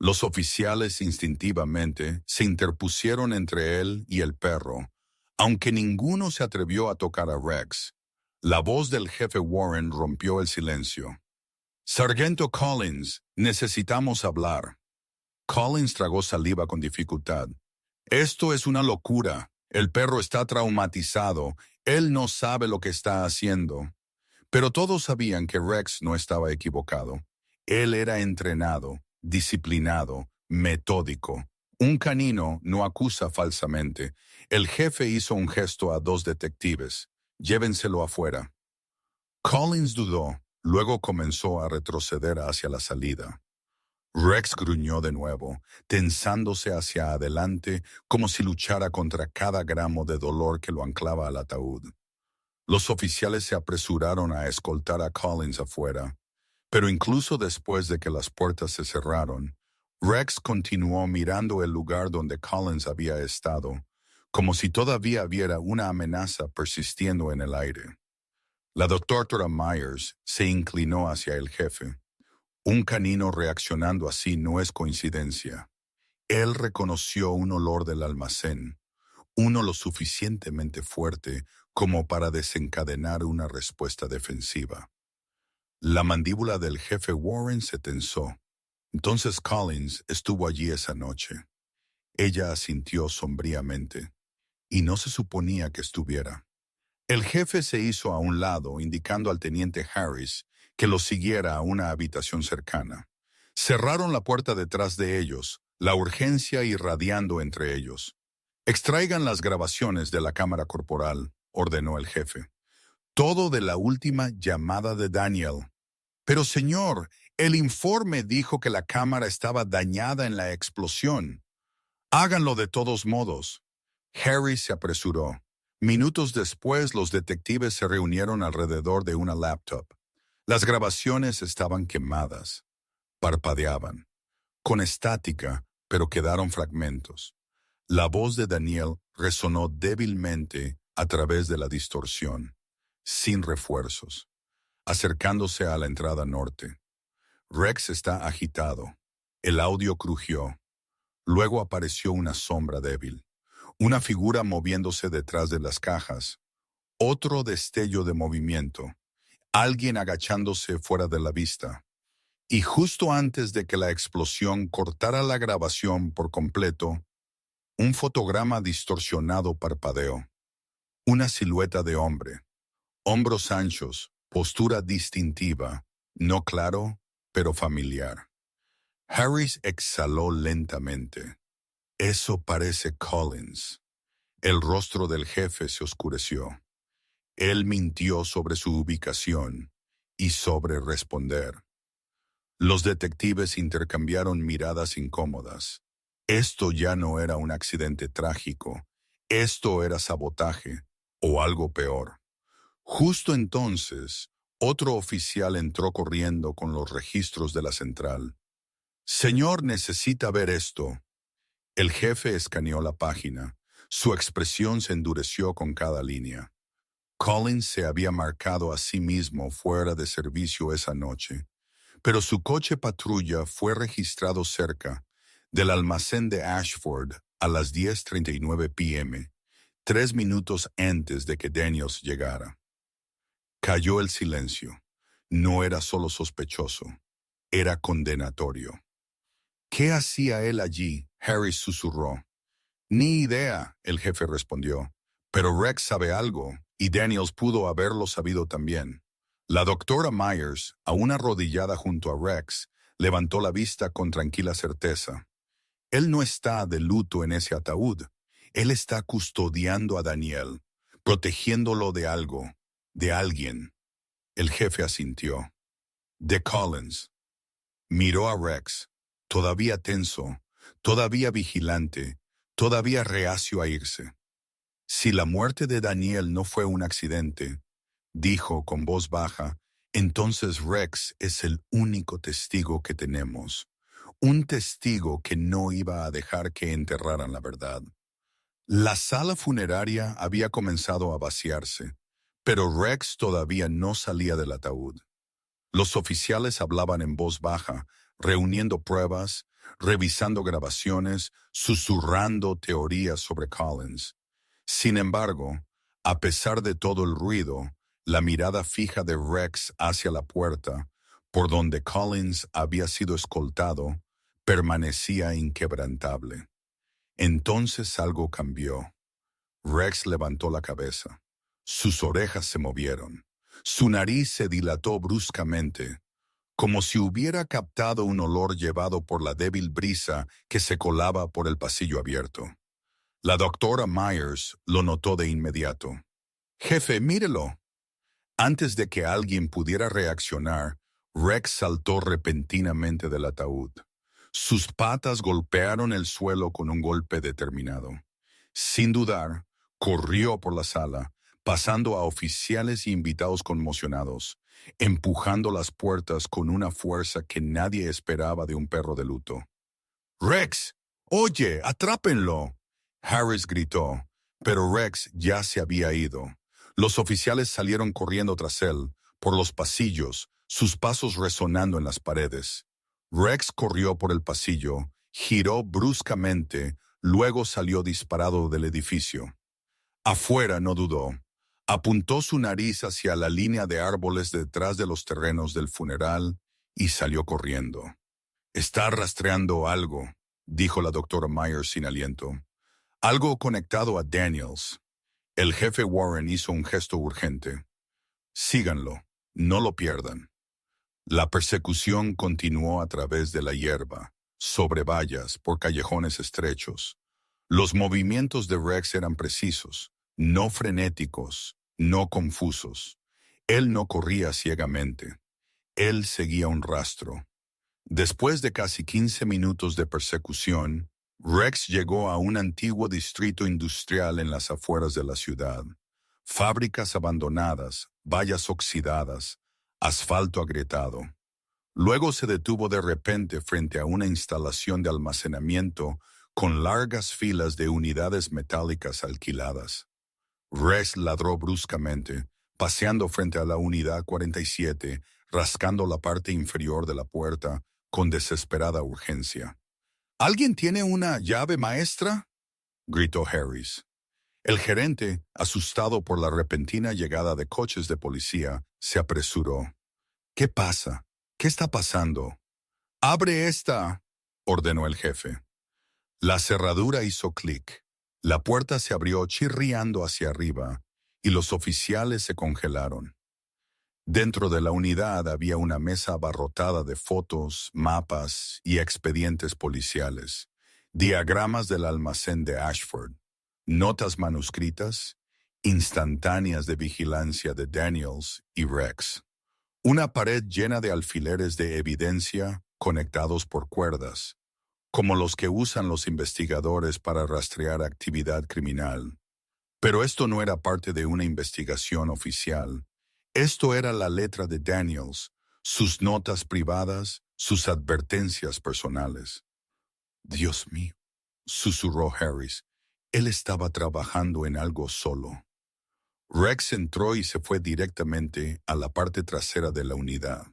Los oficiales instintivamente se interpusieron entre él y el perro, aunque ninguno se atrevió a tocar a Rex. La voz del jefe Warren rompió el silencio. «Sargento Collins, necesitamos hablar». Collins tragó saliva con dificultad. Esto es una locura. El perro está traumatizado. Él no sabe lo que está haciendo. Pero todos sabían que Rex no estaba equivocado. Él era entrenado, disciplinado, metódico. Un canino no acusa falsamente. El jefe hizo un gesto a dos detectives. Llévenselo afuera. Collins dudó, luego comenzó a retroceder hacia la salida. Rex gruñó de nuevo, tensándose hacia adelante como si luchara contra cada gramo de dolor que lo anclaba al ataúd. Los oficiales se apresuraron a escoltar a Collins afuera, pero incluso después de que las puertas se cerraron, Rex continuó mirando el lugar donde Collins había estado, como si todavía hubiera una amenaza persistiendo en el aire. La doctora Myers se inclinó hacia el jefe. Un canino reaccionando así no es coincidencia. Él reconoció un olor del almacén, uno lo suficientemente fuerte como para desencadenar una respuesta defensiva. La mandíbula del jefe Warren se tensó. Entonces Collins estuvo allí esa noche. Ella asintió sombríamente, y no se suponía que estuviera. El jefe se hizo a un lado, indicando al teniente Harris que lo siguiera a una habitación cercana. Cerraron la puerta detrás de ellos, la urgencia irradiando entre ellos. Extraigan las grabaciones de la cámara corporal, ordenó el jefe. Todo de la última llamada de Daniel. Pero señor, el informe dijo que la cámara estaba dañada en la explosión. Háganlo de todos modos. Harry se apresuró. Minutos después, los detectives se reunieron alrededor de una laptop. Las grabaciones estaban quemadas. Parpadeaban. Con estática, pero quedaron fragmentos. La voz de Daniel resonó débilmente a través de la distorsión, sin refuerzos, acercándose a la entrada norte. Rex está agitado. El audio crujió. Luego apareció una sombra débil, una figura moviéndose detrás de las cajas. Otro destello de movimiento, alguien agachándose fuera de la vista. Y justo antes de que la explosión cortara la grabación por completo, un fotograma distorsionado parpadeó. Una silueta de hombre, hombros anchos, postura distintiva, no claro, pero familiar. Harris exhaló lentamente. Eso parece Collins. El rostro del jefe se oscureció. Él mintió sobre su ubicación y sobre responder. Los detectives intercambiaron miradas incómodas. Esto ya no era un accidente trágico. Esto era sabotaje, o algo peor. Justo entonces, otro oficial entró corriendo con los registros de la central. Señor, necesita ver esto. El jefe escaneó la página. Su expresión se endureció con cada línea. Collins se había marcado a sí mismo fuera de servicio esa noche, pero su coche patrulla fue registrado cerca del almacén de Ashford a las 10:39 p.m., 3 minutos antes de que Daniels llegara. Cayó el silencio. No era solo sospechoso, era condenatorio. ¿Qué hacía él allí? Harris susurró. Ni idea, el jefe respondió. Pero Rex sabe algo, y Daniels pudo haberlo sabido también. La doctora Myers, aún arrodillada junto a Rex, levantó la vista con tranquila certeza. Él no está de luto en ese ataúd. Él está custodiando a Daniel, protegiéndolo de algo, de alguien. El jefe asintió. De Collins. Miró a Rex, todavía tenso, todavía vigilante, todavía reacio a irse. Si la muerte de Daniel no fue un accidente, dijo con voz baja, entonces Rex es el único testigo que tenemos. Un testigo que no iba a dejar que enterraran la verdad. La sala funeraria había comenzado a vaciarse, pero Rex todavía no salía del ataúd. Los oficiales hablaban en voz baja, reuniendo pruebas, revisando grabaciones, susurrando teorías sobre Collins. Sin embargo, a pesar de todo el ruido, la mirada fija de Rex hacia la puerta, por donde Collins había sido escoltado, permanecía inquebrantable. Entonces algo cambió. Rex levantó la cabeza. Sus orejas se movieron. Su nariz se dilató bruscamente, como si hubiera captado un olor llevado por la débil brisa que se colaba por el pasillo abierto. La doctora Myers lo notó de inmediato. «Jefe, mírelo». Antes de que alguien pudiera reaccionar, Rex saltó repentinamente del ataúd. Sus patas golpearon el suelo con un golpe determinado. Sin dudar, corrió por la sala, pasando a oficiales y invitados conmocionados, empujando las puertas con una fuerza que nadie esperaba de un perro de luto. «¡Rex! ¡Oye, atrápenlo!», Harris gritó, pero Rex ya se había ido. Los oficiales salieron corriendo tras él, por los pasillos, sus pasos resonando en las paredes. Rex corrió por el pasillo, giró bruscamente, luego salió disparado del edificio. Afuera no dudó. Apuntó su nariz hacia la línea de árboles detrás de los terrenos del funeral y salió corriendo. «Está rastreando algo», dijo la doctora Myers sin aliento. «Algo conectado a Daniels». El jefe Warren hizo un gesto urgente. «Síganlo, no lo pierdan». La persecución continuó a través de la hierba, sobre vallas, por callejones estrechos. Los movimientos de Rex eran precisos, no frenéticos, no confusos. Él no corría ciegamente. Él seguía un rastro. Después de casi 15 minutos de persecución, Rex llegó a un antiguo distrito industrial en las afueras de la ciudad. Fábricas abandonadas, vallas oxidadas, asfalto agrietado. Luego se detuvo de repente frente a una instalación de almacenamiento con largas filas de unidades metálicas alquiladas. Rex ladró bruscamente, paseando frente a la unidad 47, rascando la parte inferior de la puerta con desesperada urgencia. «¿Alguien tiene una llave maestra?», gritó Harris. El gerente, asustado por la repentina llegada de coches de policía, se apresuró. «¿Qué pasa? ¿Qué está pasando?». «¡Abre esta!», ordenó el jefe. La cerradura hizo clic. La puerta se abrió chirriando hacia arriba y los oficiales se congelaron. Dentro de la unidad había una mesa abarrotada de fotos, mapas y expedientes policiales, diagramas del almacén de Ashford, notas manuscritas, instantáneas de vigilancia de Daniels y Rex. Una pared llena de alfileres de evidencia conectados por cuerdas, como los que usan los investigadores para rastrear actividad criminal. Pero esto no era parte de una investigación oficial. Esto era la letra de Daniels, sus notas privadas, sus advertencias personales. «Dios mío», susurró Harris. Él estaba trabajando en algo solo. Rex entró y se fue directamente a la parte trasera de la unidad.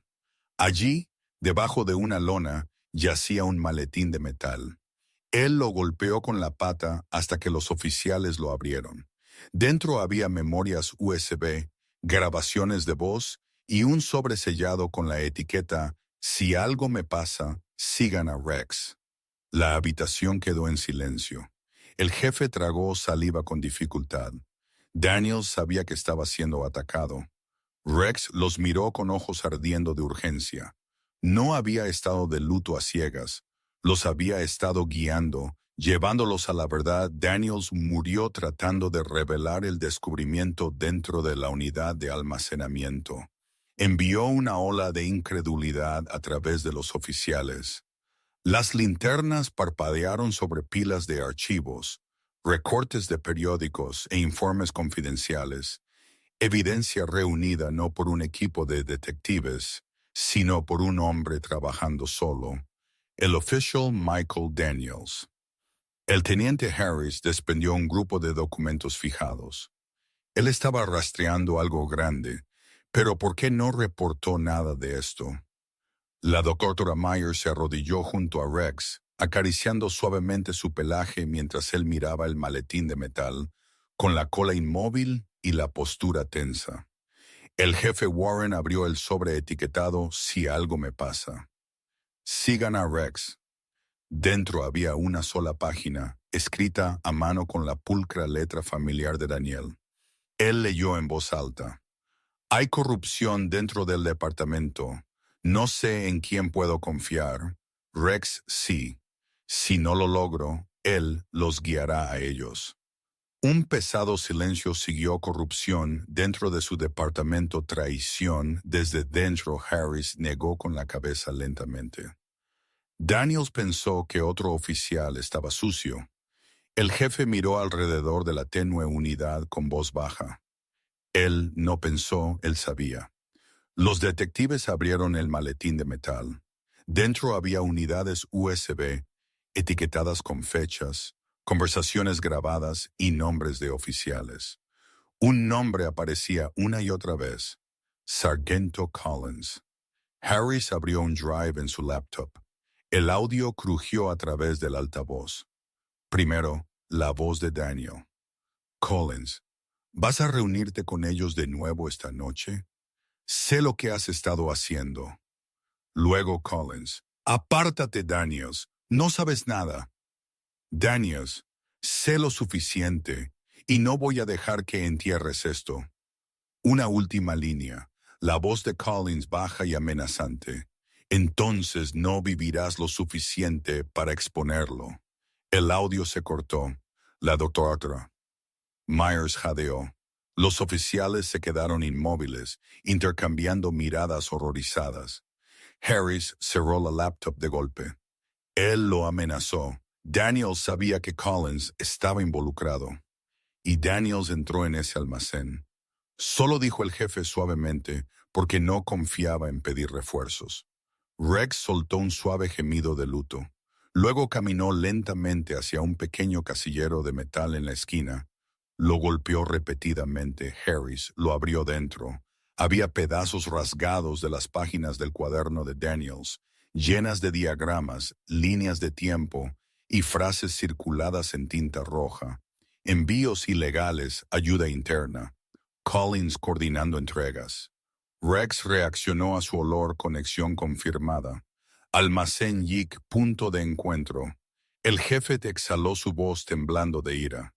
Allí, debajo de una lona, yacía un maletín de metal. Él lo golpeó con la pata hasta que los oficiales lo abrieron. Dentro había memorias USB, grabaciones de voz y un sobre sellado con la etiqueta «Si algo me pasa, sigan a Rex». La habitación quedó en silencio. El jefe tragó saliva con dificultad. Daniels sabía que estaba siendo atacado. Rex los miró con ojos ardiendo de urgencia. No había estado de luto a ciegas. Los había estado guiando, llevándolos a la verdad. Daniels murió tratando de revelar el descubrimiento dentro de la unidad de almacenamiento. Envió una ola de incredulidad a través de los oficiales. Las linternas parpadearon sobre pilas de archivos, recortes de periódicos e informes confidenciales, evidencia reunida no por un equipo de detectives, sino por un hombre trabajando solo, el oficial Michael Daniels. El teniente Harris desprendió un grupo de documentos fijados. Él estaba rastreando algo grande, pero ¿por qué no reportó nada de esto? La doctora Myers se arrodilló junto a Rex, acariciando suavemente su pelaje mientras él miraba el maletín de metal, con la cola inmóvil y la postura tensa. El jefe Warren abrió el sobre etiquetado «Si algo me pasa». «Sigan a Rex». Dentro había una sola página, escrita a mano con la pulcra letra familiar de Daniel. Él leyó en voz alta: Hay corrupción dentro del departamento. No sé en quién puedo confiar. Rex sí. Si no lo logro, él los guiará a ellos. Un pesado silencio siguió. Corrupción dentro de su departamento. Traición desde dentro. Harris negó con la cabeza lentamente. Daniels pensó que otro oficial estaba sucio. El jefe miró alrededor de la tenue unidad con voz baja. Él no pensó, él sabía. Los detectives abrieron el maletín de metal. Dentro había unidades USB, etiquetadas con fechas, conversaciones grabadas y nombres de oficiales. Un nombre aparecía una y otra vez: Sargento Collins. Harris abrió un drive en su laptop. El audio crujió a través del altavoz. Primero, la voz de Daniel. Collins, ¿vas a reunirte con ellos de nuevo esta noche? Sé lo que has estado haciendo. Luego Collins: apártate, Daniels, no sabes nada. Daniels: sé lo suficiente y no voy a dejar que entierres esto. Una última línea, la voz de Collins baja y amenazante. Entonces no vivirás lo suficiente para exponerlo. El audio se cortó. La doctora Myers jadeó. Los oficiales se quedaron inmóviles, intercambiando miradas horrorizadas. Harris cerró la laptop de golpe. Él lo amenazó. Daniels sabía que Collins estaba involucrado. Y Daniels entró en ese almacén. Solo dijo el jefe suavemente, porque no confiaba en pedir refuerzos. Rex soltó un suave gemido de luto. Luego caminó lentamente hacia un pequeño casillero de metal en la esquina. Lo golpeó repetidamente. Harris lo abrió dentro. Había pedazos rasgados de las páginas del cuaderno de Daniels, llenas de diagramas, líneas de tiempo y frases circuladas en tinta roja. Envíos ilegales, ayuda interna. Collins coordinando entregas. Rex reaccionó a su olor. Conexión confirmada. Almacén Yick, punto de encuentro. El jefe exhaló su voz temblando de ira.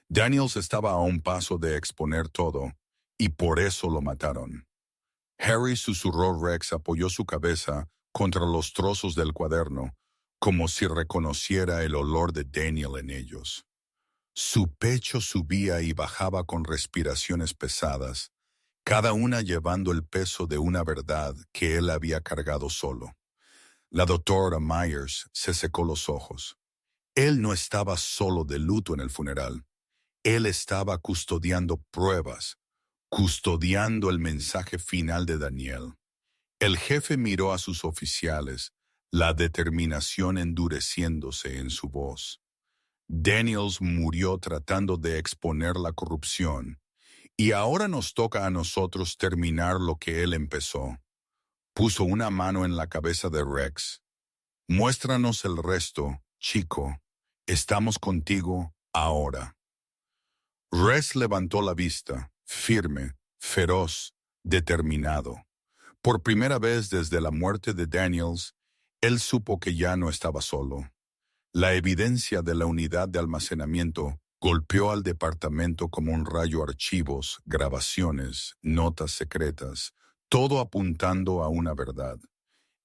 Daniels estaba a un paso de exponer todo, y por eso lo mataron. Harry susurró. Rex apoyó su cabeza contra los trozos del cuaderno, como si reconociera el olor de Daniel en ellos. Su pecho subía y bajaba con respiraciones pesadas, cada una llevando el peso de una verdad que él había cargado solo. La doctora Myers se secó los ojos. Él no estaba solo de luto en el funeral. Él estaba custodiando pruebas, custodiando el mensaje final de Daniel. El jefe miró a sus oficiales, la determinación endureciéndose en su voz. Daniels murió tratando de exponer la corrupción, y ahora nos toca a nosotros terminar lo que él empezó. Puso una mano en la cabeza de Rex. Muéstranos el resto, chico. Estamos contigo ahora. Rex levantó la vista, firme, feroz, determinado. Por primera vez desde la muerte de Daniels, él supo que ya no estaba solo. La evidencia de la unidad de almacenamiento golpeó al departamento como un rayo. Archivos, grabaciones, notas secretas, todo apuntando a una verdad.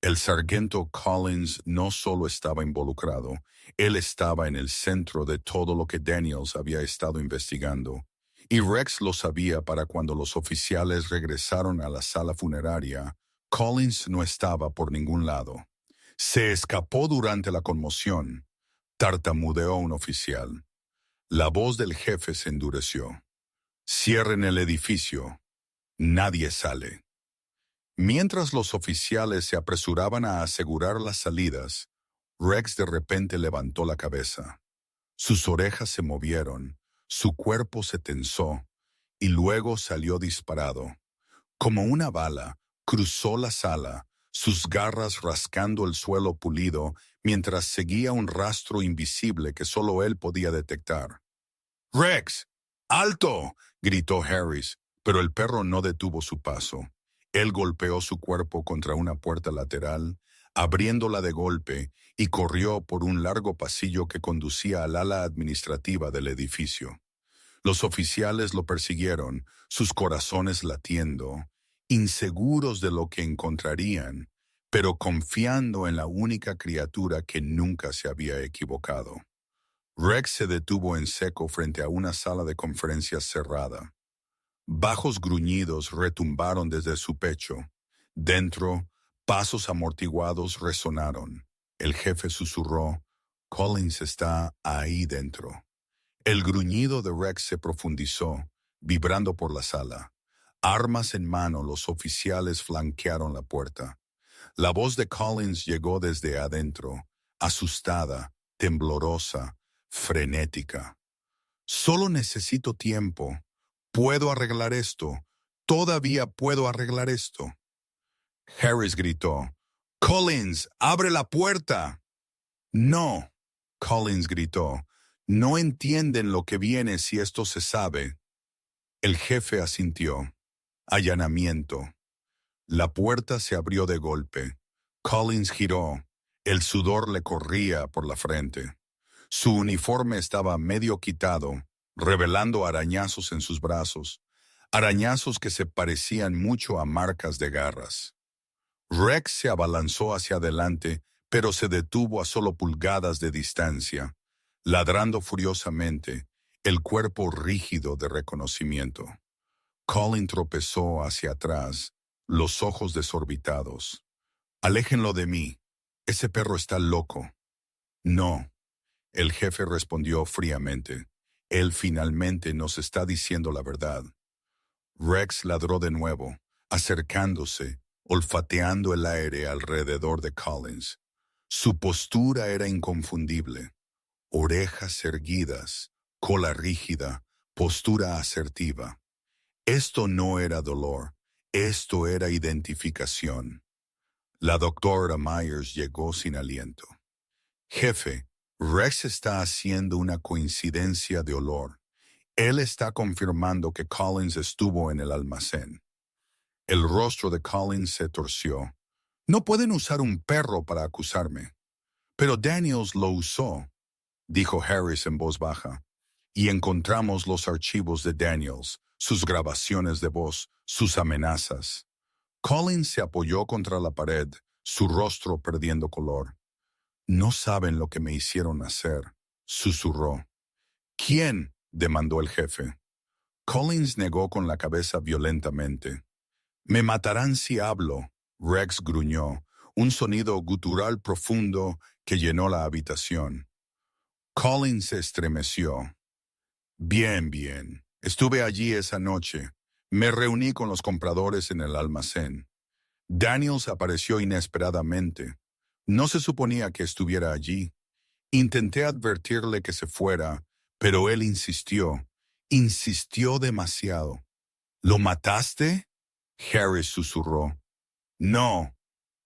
El sargento Collins no solo estaba involucrado, él estaba en el centro de todo lo que Daniels había estado investigando. Y Rex lo sabía. Para cuando los oficiales regresaron a la sala funeraria, Collins no estaba por ningún lado. Se escapó durante la conmoción. Tartamudeó un oficial. La voz del jefe se endureció. Cierren el edificio. Nadie sale. Mientras los oficiales se apresuraban a asegurar las salidas, Rex de repente levantó la cabeza. Sus orejas se movieron, su cuerpo se tensó, y luego salió disparado. Como una bala, cruzó la sala, sus garras rascando el suelo pulido, mientras seguía un rastro invisible que solo él podía detectar. «¡Rex! ¡Alto!», gritó Harris, pero el perro no detuvo su paso. Él golpeó su cuerpo contra una puerta lateral, abriéndola de golpe, y corrió por un largo pasillo que conducía al ala administrativa del edificio. Los oficiales lo persiguieron, sus corazones latiendo, inseguros de lo que encontrarían, pero confiando en la única criatura que nunca se había equivocado. Rex se detuvo en seco frente a una sala de conferencias cerrada. Bajos gruñidos retumbaron desde su pecho. Dentro, pasos amortiguados resonaron. El jefe susurró: «Collins está ahí dentro». El gruñido de Rex se profundizó, vibrando por la sala. Armas en mano, los oficiales flanquearon la puerta. La voz de Collins llegó desde adentro, asustada, temblorosa, frenética. «Solo necesito tiempo. Puedo arreglar esto. Todavía puedo arreglar esto». Harris gritó: «Collins, abre la puerta». «No», Collins gritó. «No entienden lo que viene si esto se sabe». El jefe asintió. Allanamiento. La puerta se abrió de golpe. Collins giró. El sudor le corría por la frente. Su uniforme estaba medio quitado, revelando arañazos en sus brazos, arañazos que se parecían mucho a marcas de garras. Rex se abalanzó hacia adelante, pero se detuvo a solo pulgadas de distancia, ladrando furiosamente, el cuerpo rígido de reconocimiento. Colin tropezó hacia atrás, los ojos desorbitados. «Aléjenlo de mí. Ese perro está loco». «No», el jefe respondió fríamente. «Él finalmente nos está diciendo la verdad». Rex ladró de nuevo, acercándose, olfateando el aire alrededor de Collins. Su postura era inconfundible. Orejas erguidas, cola rígida, postura asertiva. Esto no era dolor, esto era identificación. La doctora Myers llegó sin aliento. «Jefe, Rex está haciendo una coincidencia de olor. Él está confirmando que Collins estuvo en el almacén». El rostro de Collins se torció. «No pueden usar un perro para acusarme». «Pero Daniels lo usó», dijo Harris en voz baja. «Y encontramos los archivos de Daniels, sus grabaciones de voz, sus amenazas». Collins se apoyó contra la pared, su rostro perdiendo color. «No saben lo que me hicieron hacer», susurró. «¿Quién?», demandó el jefe. Collins negó con la cabeza violentamente. «Me matarán si hablo», Rex gruñó, un sonido gutural profundo que llenó la habitación. Collins se estremeció. «Bien, bien. Estuve allí esa noche. Me reuní con los compradores en el almacén. Daniels apareció inesperadamente. No se suponía que estuviera allí. Intenté advertirle que se fuera, pero él insistió demasiado». «¿Lo mataste?», Harris susurró. «No»,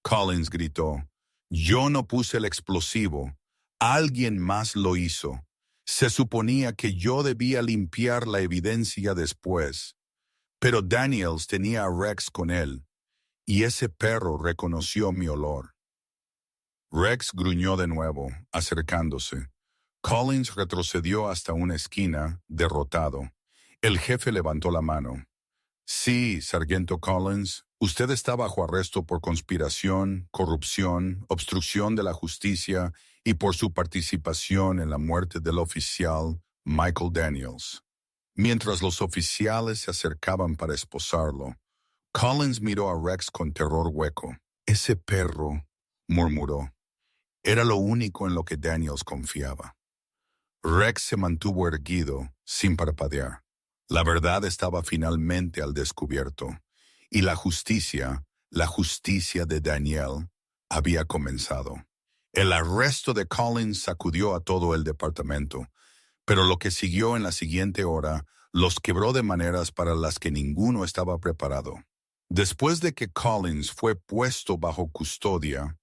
Collins gritó. «Yo no puse el explosivo. Alguien más lo hizo. Se suponía que yo debía limpiar la evidencia después. Pero Daniels tenía a Rex con él, y ese perro reconoció mi olor». Rex gruñó de nuevo, acercándose. Collins retrocedió hasta una esquina, derrotado. El jefe levantó la mano. «Sí, sargento Collins, usted está bajo arresto por conspiración, corrupción, obstrucción de la justicia y por su participación en la muerte del oficial Michael Daniels». Mientras los oficiales se acercaban para esposarlo, Collins miró a Rex con terror hueco. «Ese perro», murmuró. Era lo único en lo que Daniels confiaba. Rex se mantuvo erguido, sin parpadear. La verdad estaba finalmente al descubierto, y la justicia de Daniel, había comenzado. El arresto de Collins sacudió a todo el departamento, pero lo que siguió en la siguiente hora los quebró de maneras para las que ninguno estaba preparado. Después de que Collins fue puesto bajo custodia,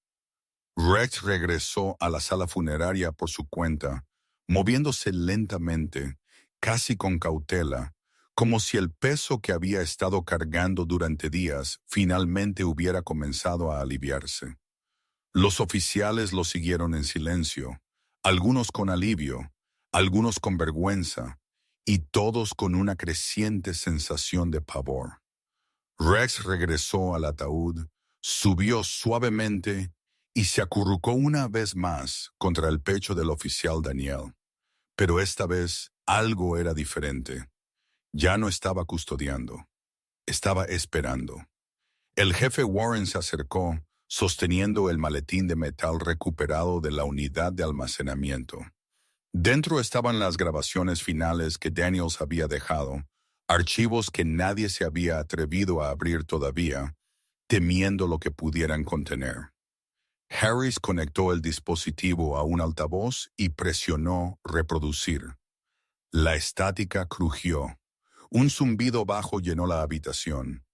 Rex regresó a la sala funeraria por su cuenta, moviéndose lentamente, casi con cautela, como si el peso que había estado cargando durante días finalmente hubiera comenzado a aliviarse. Los oficiales lo siguieron en silencio, algunos con alivio, algunos con vergüenza, y todos con una creciente sensación de pavor. Rex regresó al ataúd, subió suavemente y se acurrucó una vez más contra el pecho del oficial Daniel. Pero esta vez algo era diferente. Ya no estaba custodiando, estaba esperando. El jefe Warren se acercó, sosteniendo el maletín de metal recuperado de la unidad de almacenamiento. Dentro estaban las grabaciones finales que Daniels había dejado, archivos que nadie se había atrevido a abrir todavía, temiendo lo que pudieran contener. Harris conectó el dispositivo a un altavoz y presionó reproducir. La estática crujió. Un zumbido bajo llenó la habitación.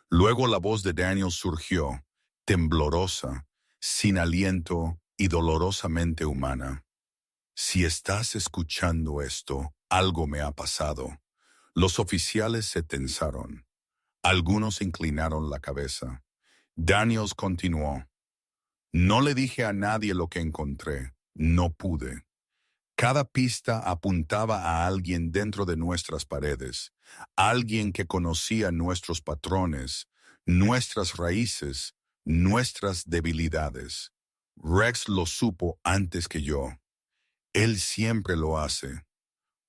Luego la voz de Daniel surgió, temblorosa, sin aliento y dolorosamente humana. Si estás escuchando esto, algo me ha pasado. Los oficiales se tensaron. Algunos inclinaron la cabeza. Daniels continuó. No le dije a nadie lo que encontré. No pude. Cada pista apuntaba a alguien dentro de nuestras paredes, alguien que conocía nuestros patrones, nuestras raíces, nuestras debilidades. Rex lo supo antes que yo. Él siempre lo hace.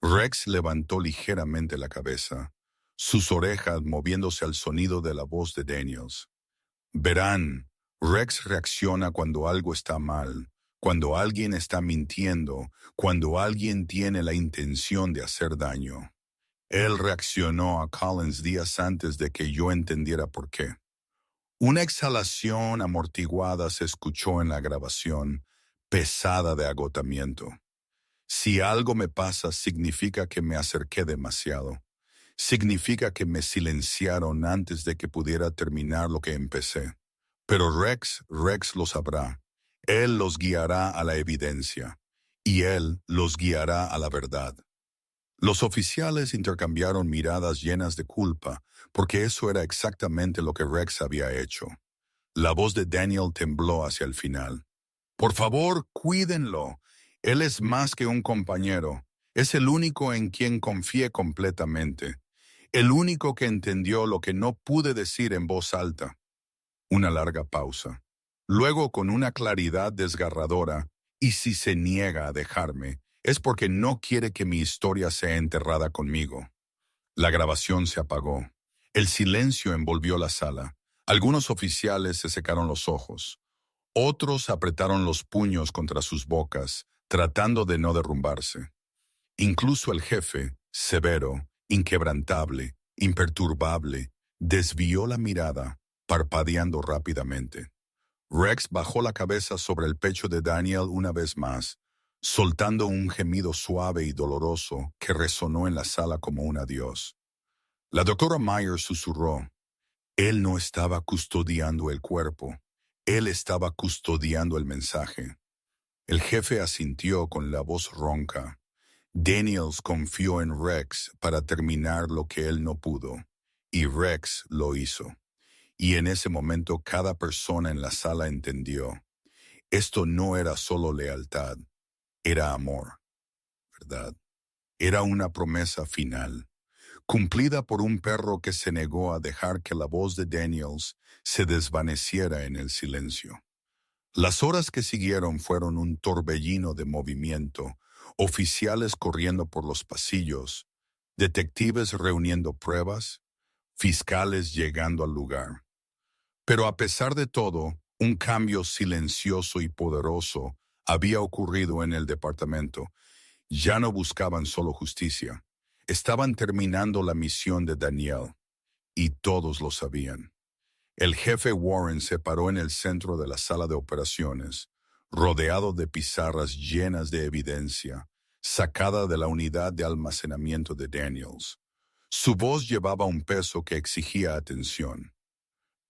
Rex levantó ligeramente la cabeza, sus orejas moviéndose al sonido de la voz de Daniels. Verán, Rex reacciona cuando algo está mal, cuando alguien está mintiendo, cuando alguien tiene la intención de hacer daño. Él reaccionó a Collins días antes de que yo entendiera por qué. Una exhalación amortiguada se escuchó en la grabación, pesada de agotamiento. Si algo me pasa, significa que me acerqué demasiado. Significa que me silenciaron antes de que pudiera terminar lo que empecé. Pero Rex lo sabrá. Él los guiará a la evidencia. Y él los guiará a la verdad. Los oficiales intercambiaron miradas llenas de culpa, porque eso era exactamente lo que Rex había hecho. La voz de Daniel tembló hacia el final. Por favor, cuídenlo. Él es más que un compañero. Es el único en quien confié completamente. El único que entendió lo que no pude decir en voz alta. Una larga pausa. Luego, con una claridad desgarradora, y si se niega a dejarme, es porque no quiere que mi historia sea enterrada conmigo. La grabación se apagó. El silencio envolvió la sala. Algunos oficiales se secaron los ojos. Otros apretaron los puños contra sus bocas, tratando de no derrumbarse. Incluso el jefe, severo, inquebrantable, imperturbable, desvió la mirada, parpadeando rápidamente. Rex bajó la cabeza sobre el pecho de Daniel una vez más, soltando un gemido suave y doloroso que resonó en la sala como un adiós. La doctora Myers susurró. Él no estaba custodiando el cuerpo, él estaba custodiando el mensaje. El jefe asintió con la voz ronca. Daniels confió en Rex para terminar lo que él no pudo, y Rex lo hizo. Y en ese momento cada persona en la sala entendió. Esto no era solo lealtad, era amor, ¿verdad? Era una promesa final, cumplida por un perro que se negó a dejar que la voz de Daniels se desvaneciera en el silencio. Las horas que siguieron fueron un torbellino de movimiento, oficiales corriendo por los pasillos, detectives reuniendo pruebas, fiscales llegando al lugar. Pero a pesar de todo, un cambio silencioso y poderoso había ocurrido en el departamento. Ya no buscaban solo justicia, estaban terminando la misión de Daniel, y todos lo sabían. El jefe Warren se paró en el centro de la sala de operaciones, rodeado de pizarras llenas de evidencia, sacada de la unidad de almacenamiento de Daniels. Su voz llevaba un peso que exigía atención.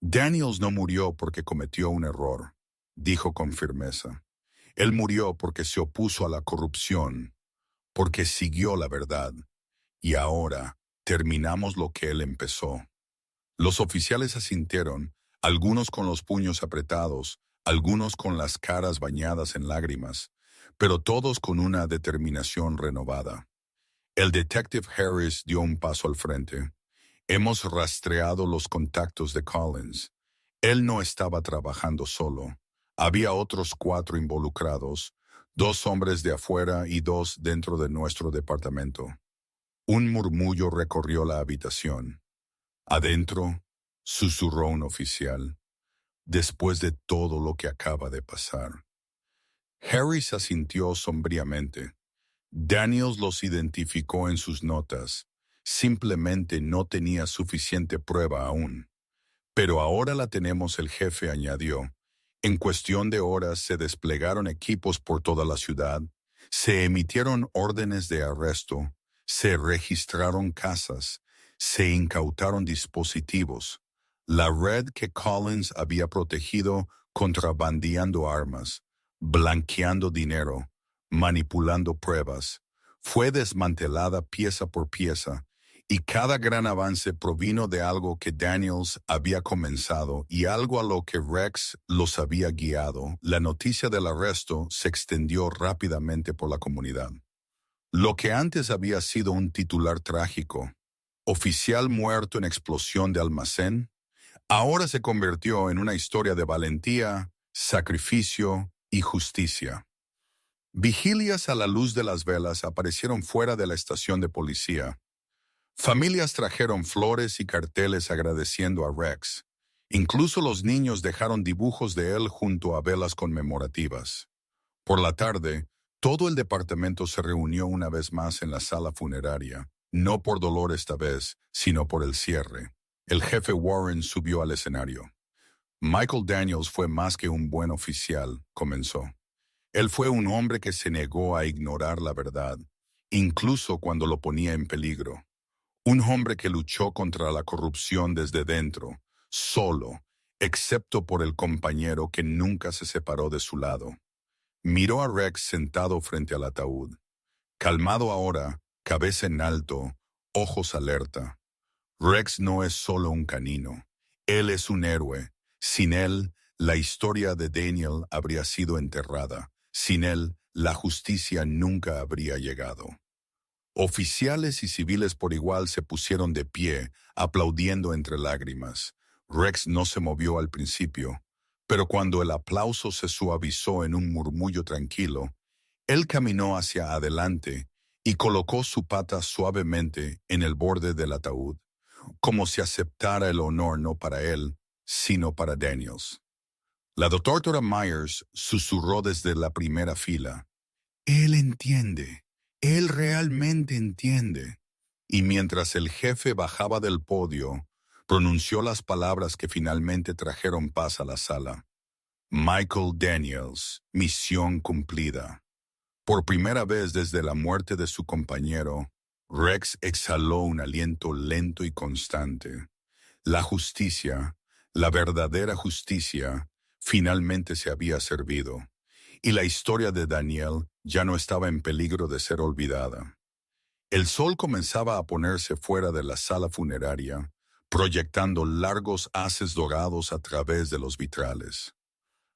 Daniels no murió porque cometió un error, dijo con firmeza. Él murió porque se opuso a la corrupción, porque siguió la verdad, y ahora terminamos lo que él empezó. Los oficiales asintieron, algunos con los puños apretados, algunos con las caras bañadas en lágrimas, pero todos con una determinación renovada. El detective Harris dio un paso al frente. Hemos rastreado los contactos de Collins. Él no estaba trabajando solo. Había otros 4 involucrados, 2 hombres de afuera y 2 dentro de nuestro departamento. Un murmullo recorrió la habitación. Adentro, susurró un oficial, después de todo lo que acaba de pasar. Harris asintió sombríamente. Daniels los identificó en sus notas. Simplemente no tenía suficiente prueba aún. Pero ahora la tenemos, el jefe añadió. En cuestión de horas se desplegaron equipos por toda la ciudad, se emitieron órdenes de arresto, se registraron casas, se incautaron dispositivos. La red que Collins había protegido contrabandeando armas, blanqueando dinero, manipulando pruebas, fue desmantelada pieza por pieza, y cada gran avance provino de algo que Daniels había comenzado y algo a lo que Rex los había guiado. La noticia del arresto se extendió rápidamente por la comunidad. Lo que antes había sido un titular trágico, oficial muerto en explosión de almacén, ahora se convirtió en una historia de valentía, sacrificio y justicia. Vigilias a la luz de las velas aparecieron fuera de la estación de policía. Familias trajeron flores y carteles agradeciendo a Rex. Incluso los niños dejaron dibujos de él junto a velas conmemorativas. Por la tarde, todo el departamento se reunió una vez más en la sala funeraria, no por dolor esta vez, sino por el cierre. El jefe Warren subió al escenario. Michael Daniels fue más que un buen oficial, comenzó. Él fue un hombre que se negó a ignorar la verdad, incluso cuando lo ponía en peligro. Un hombre que luchó contra la corrupción desde dentro, solo, excepto por el compañero que nunca se separó de su lado. Miró a Rex sentado frente al ataúd. Calmado ahora, cabeza en alto, ojos alerta. Rex no es solo un canino. Él es un héroe. Sin él, la historia de Daniel habría sido enterrada. Sin él, la justicia nunca habría llegado. Oficiales y civiles por igual se pusieron de pie, aplaudiendo entre lágrimas. Rex no se movió al principio, pero cuando el aplauso se suavizó en un murmullo tranquilo, él caminó hacia adelante y colocó su pata suavemente en el borde del ataúd, como si aceptara el honor no para él, sino para Daniels. La doctora Myers susurró desde la primera fila. Él entiende. Él realmente entiende. Y mientras el jefe bajaba del podio, pronunció las palabras que finalmente trajeron paz a la sala. Michael Daniels, misión cumplida. Por primera vez desde la muerte de su compañero, Rex exhaló un aliento lento y constante. La justicia, la verdadera justicia, finalmente se había servido. Y la historia de Daniel ya no estaba en peligro de ser olvidada. El sol comenzaba a ponerse fuera de la sala funeraria, proyectando largos haces dorados a través de los vitrales.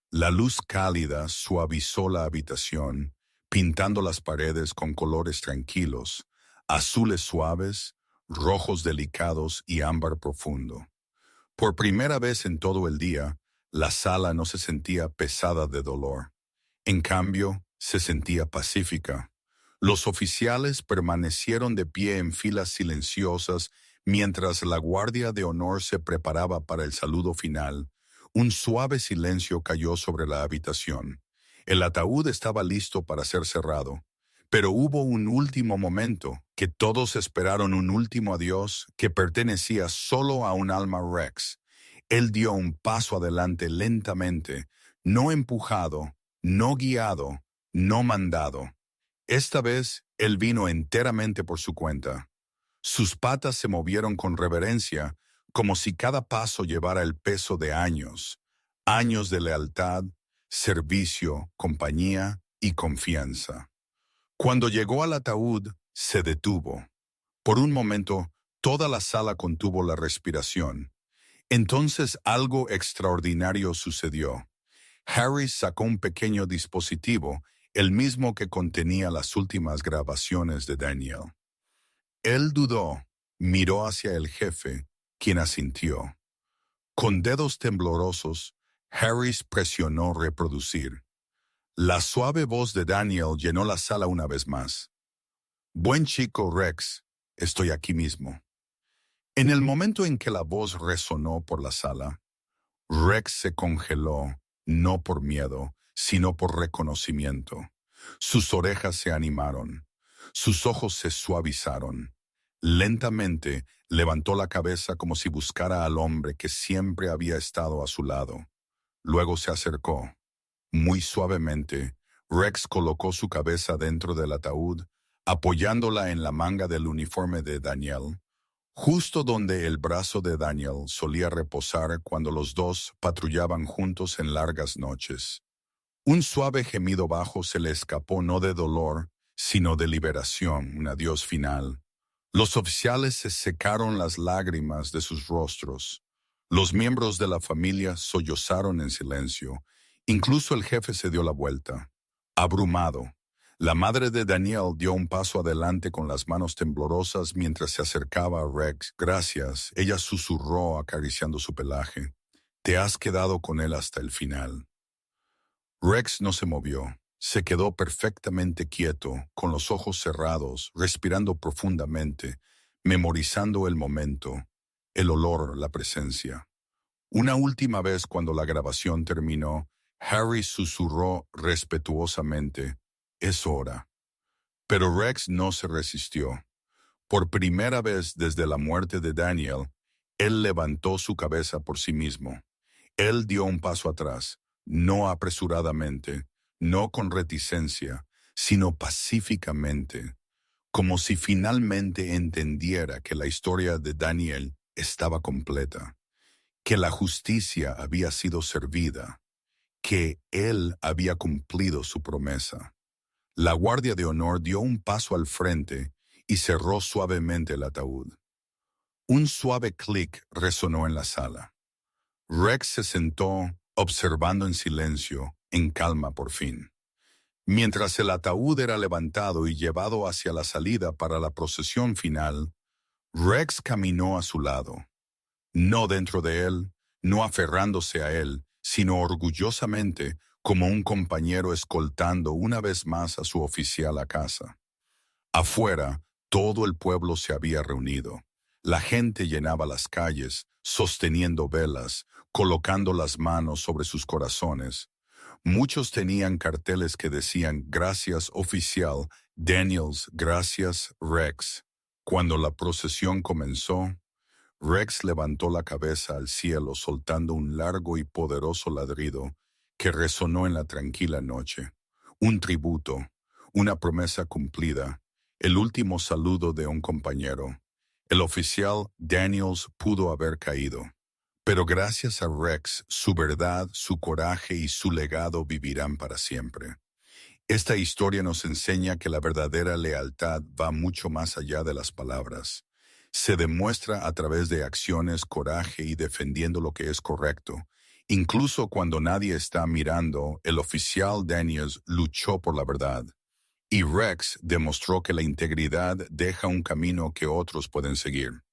La luz cálida suavizó la habitación, pintando las paredes con colores tranquilos, azules suaves, rojos delicados y ámbar profundo. Por primera vez en todo el día, la sala no se sentía pesada de dolor. En cambio, se sentía pacífica. Los oficiales permanecieron de pie en filas silenciosas mientras la guardia de honor se preparaba para el saludo final. Un suave silencio cayó sobre la habitación. El ataúd estaba listo para ser cerrado, pero hubo un último momento que todos esperaron, un último adiós que pertenecía solo a un alma Rex. Él dio un paso adelante lentamente, no empujado, no guiado, no mandado. Esta vez, él vino enteramente por su cuenta. Sus patas se movieron con reverencia, como si cada paso llevara el peso de años, años de lealtad, servicio, compañía y confianza. Cuando llegó al ataúd, se detuvo. Por un momento, toda la sala contuvo la respiración. Entonces algo extraordinario sucedió. Harris sacó un pequeño dispositivo, el mismo que contenía las últimas grabaciones de Daniel. Él dudó, miró hacia el jefe, quien asintió. Con dedos temblorosos, Harris presionó reproducir. La suave voz de Daniel llenó la sala una vez más. Buen chico, Rex, estoy aquí mismo. En el momento en que la voz resonó por la sala, Rex se congeló, no por miedo, sino por reconocimiento. Sus orejas se animaron, sus ojos se suavizaron. Lentamente levantó la cabeza como si buscara al hombre que siempre había estado a su lado. Luego se acercó. Muy suavemente, Rex colocó su cabeza dentro del ataúd, apoyándola en la manga del uniforme de Daniel, justo donde el brazo de Daniel solía reposar cuando los dos patrullaban juntos en largas noches. Un suave gemido bajo se le escapó no de dolor, sino de liberación, un adiós final. Los oficiales se secaron las lágrimas de sus rostros. Los miembros de la familia sollozaron en silencio. Incluso el jefe se dio la vuelta. Abrumado, la madre de Daniel dio un paso adelante con las manos temblorosas mientras se acercaba a Rex. Gracias, ella susurró acariciando su pelaje. Te has quedado con él hasta el final. Rex no se movió. Se quedó perfectamente quieto, con los ojos cerrados, respirando profundamente, memorizando el momento, el olor, la presencia. Una última vez cuando la grabación terminó, Harry susurró respetuosamente, «Es hora». Pero Rex no se resistió. Por primera vez desde la muerte de Daniel, él levantó su cabeza por sí mismo. Él dio un paso atrás, no apresuradamente, no con reticencia, sino pacíficamente, como si finalmente entendiera que la historia de Daniel estaba completa, que la justicia había sido servida, que él había cumplido su promesa. La guardia de honor dio un paso al frente y cerró suavemente el ataúd. Un suave clic resonó en la sala. Rex se sentó, observando en silencio, en calma por fin. Mientras el ataúd era levantado y llevado hacia la salida para la procesión final, Rex caminó a su lado. No dentro de él, no aferrándose a él, sino orgullosamente como un compañero escoltando una vez más a su oficial a casa. Afuera, todo el pueblo se había reunido. La gente llenaba las calles, sosteniendo velas, colocando las manos sobre sus corazones. Muchos tenían carteles que decían «Gracias, oficial», «Daniels», «Gracias, Rex». Cuando la procesión comenzó, Rex levantó la cabeza al cielo soltando un largo y poderoso ladrido que resonó en la tranquila noche. Un tributo, una promesa cumplida, el último saludo de un compañero. El oficial Daniels pudo haber caído, pero gracias a Rex, su verdad, su coraje y su legado vivirán para siempre. Esta historia nos enseña que la verdadera lealtad va mucho más allá de las palabras. Se demuestra a través de acciones, coraje y defendiendo lo que es correcto. Incluso cuando nadie está mirando, el oficial Daniels luchó por la verdad. Y Rex demostró que la integridad deja un camino que otros pueden seguir.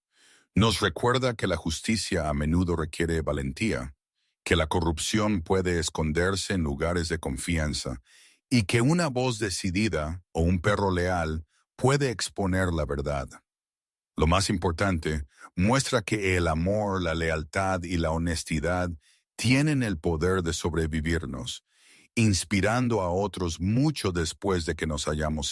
Nos recuerda que la justicia a menudo requiere valentía, que la corrupción puede esconderse en lugares de confianza y que una voz decidida o un perro leal puede exponer la verdad. Lo más importante, muestra que el amor, la lealtad y la honestidad tienen el poder de sobrevivirnos, inspirando a otros mucho después de que nos hayamos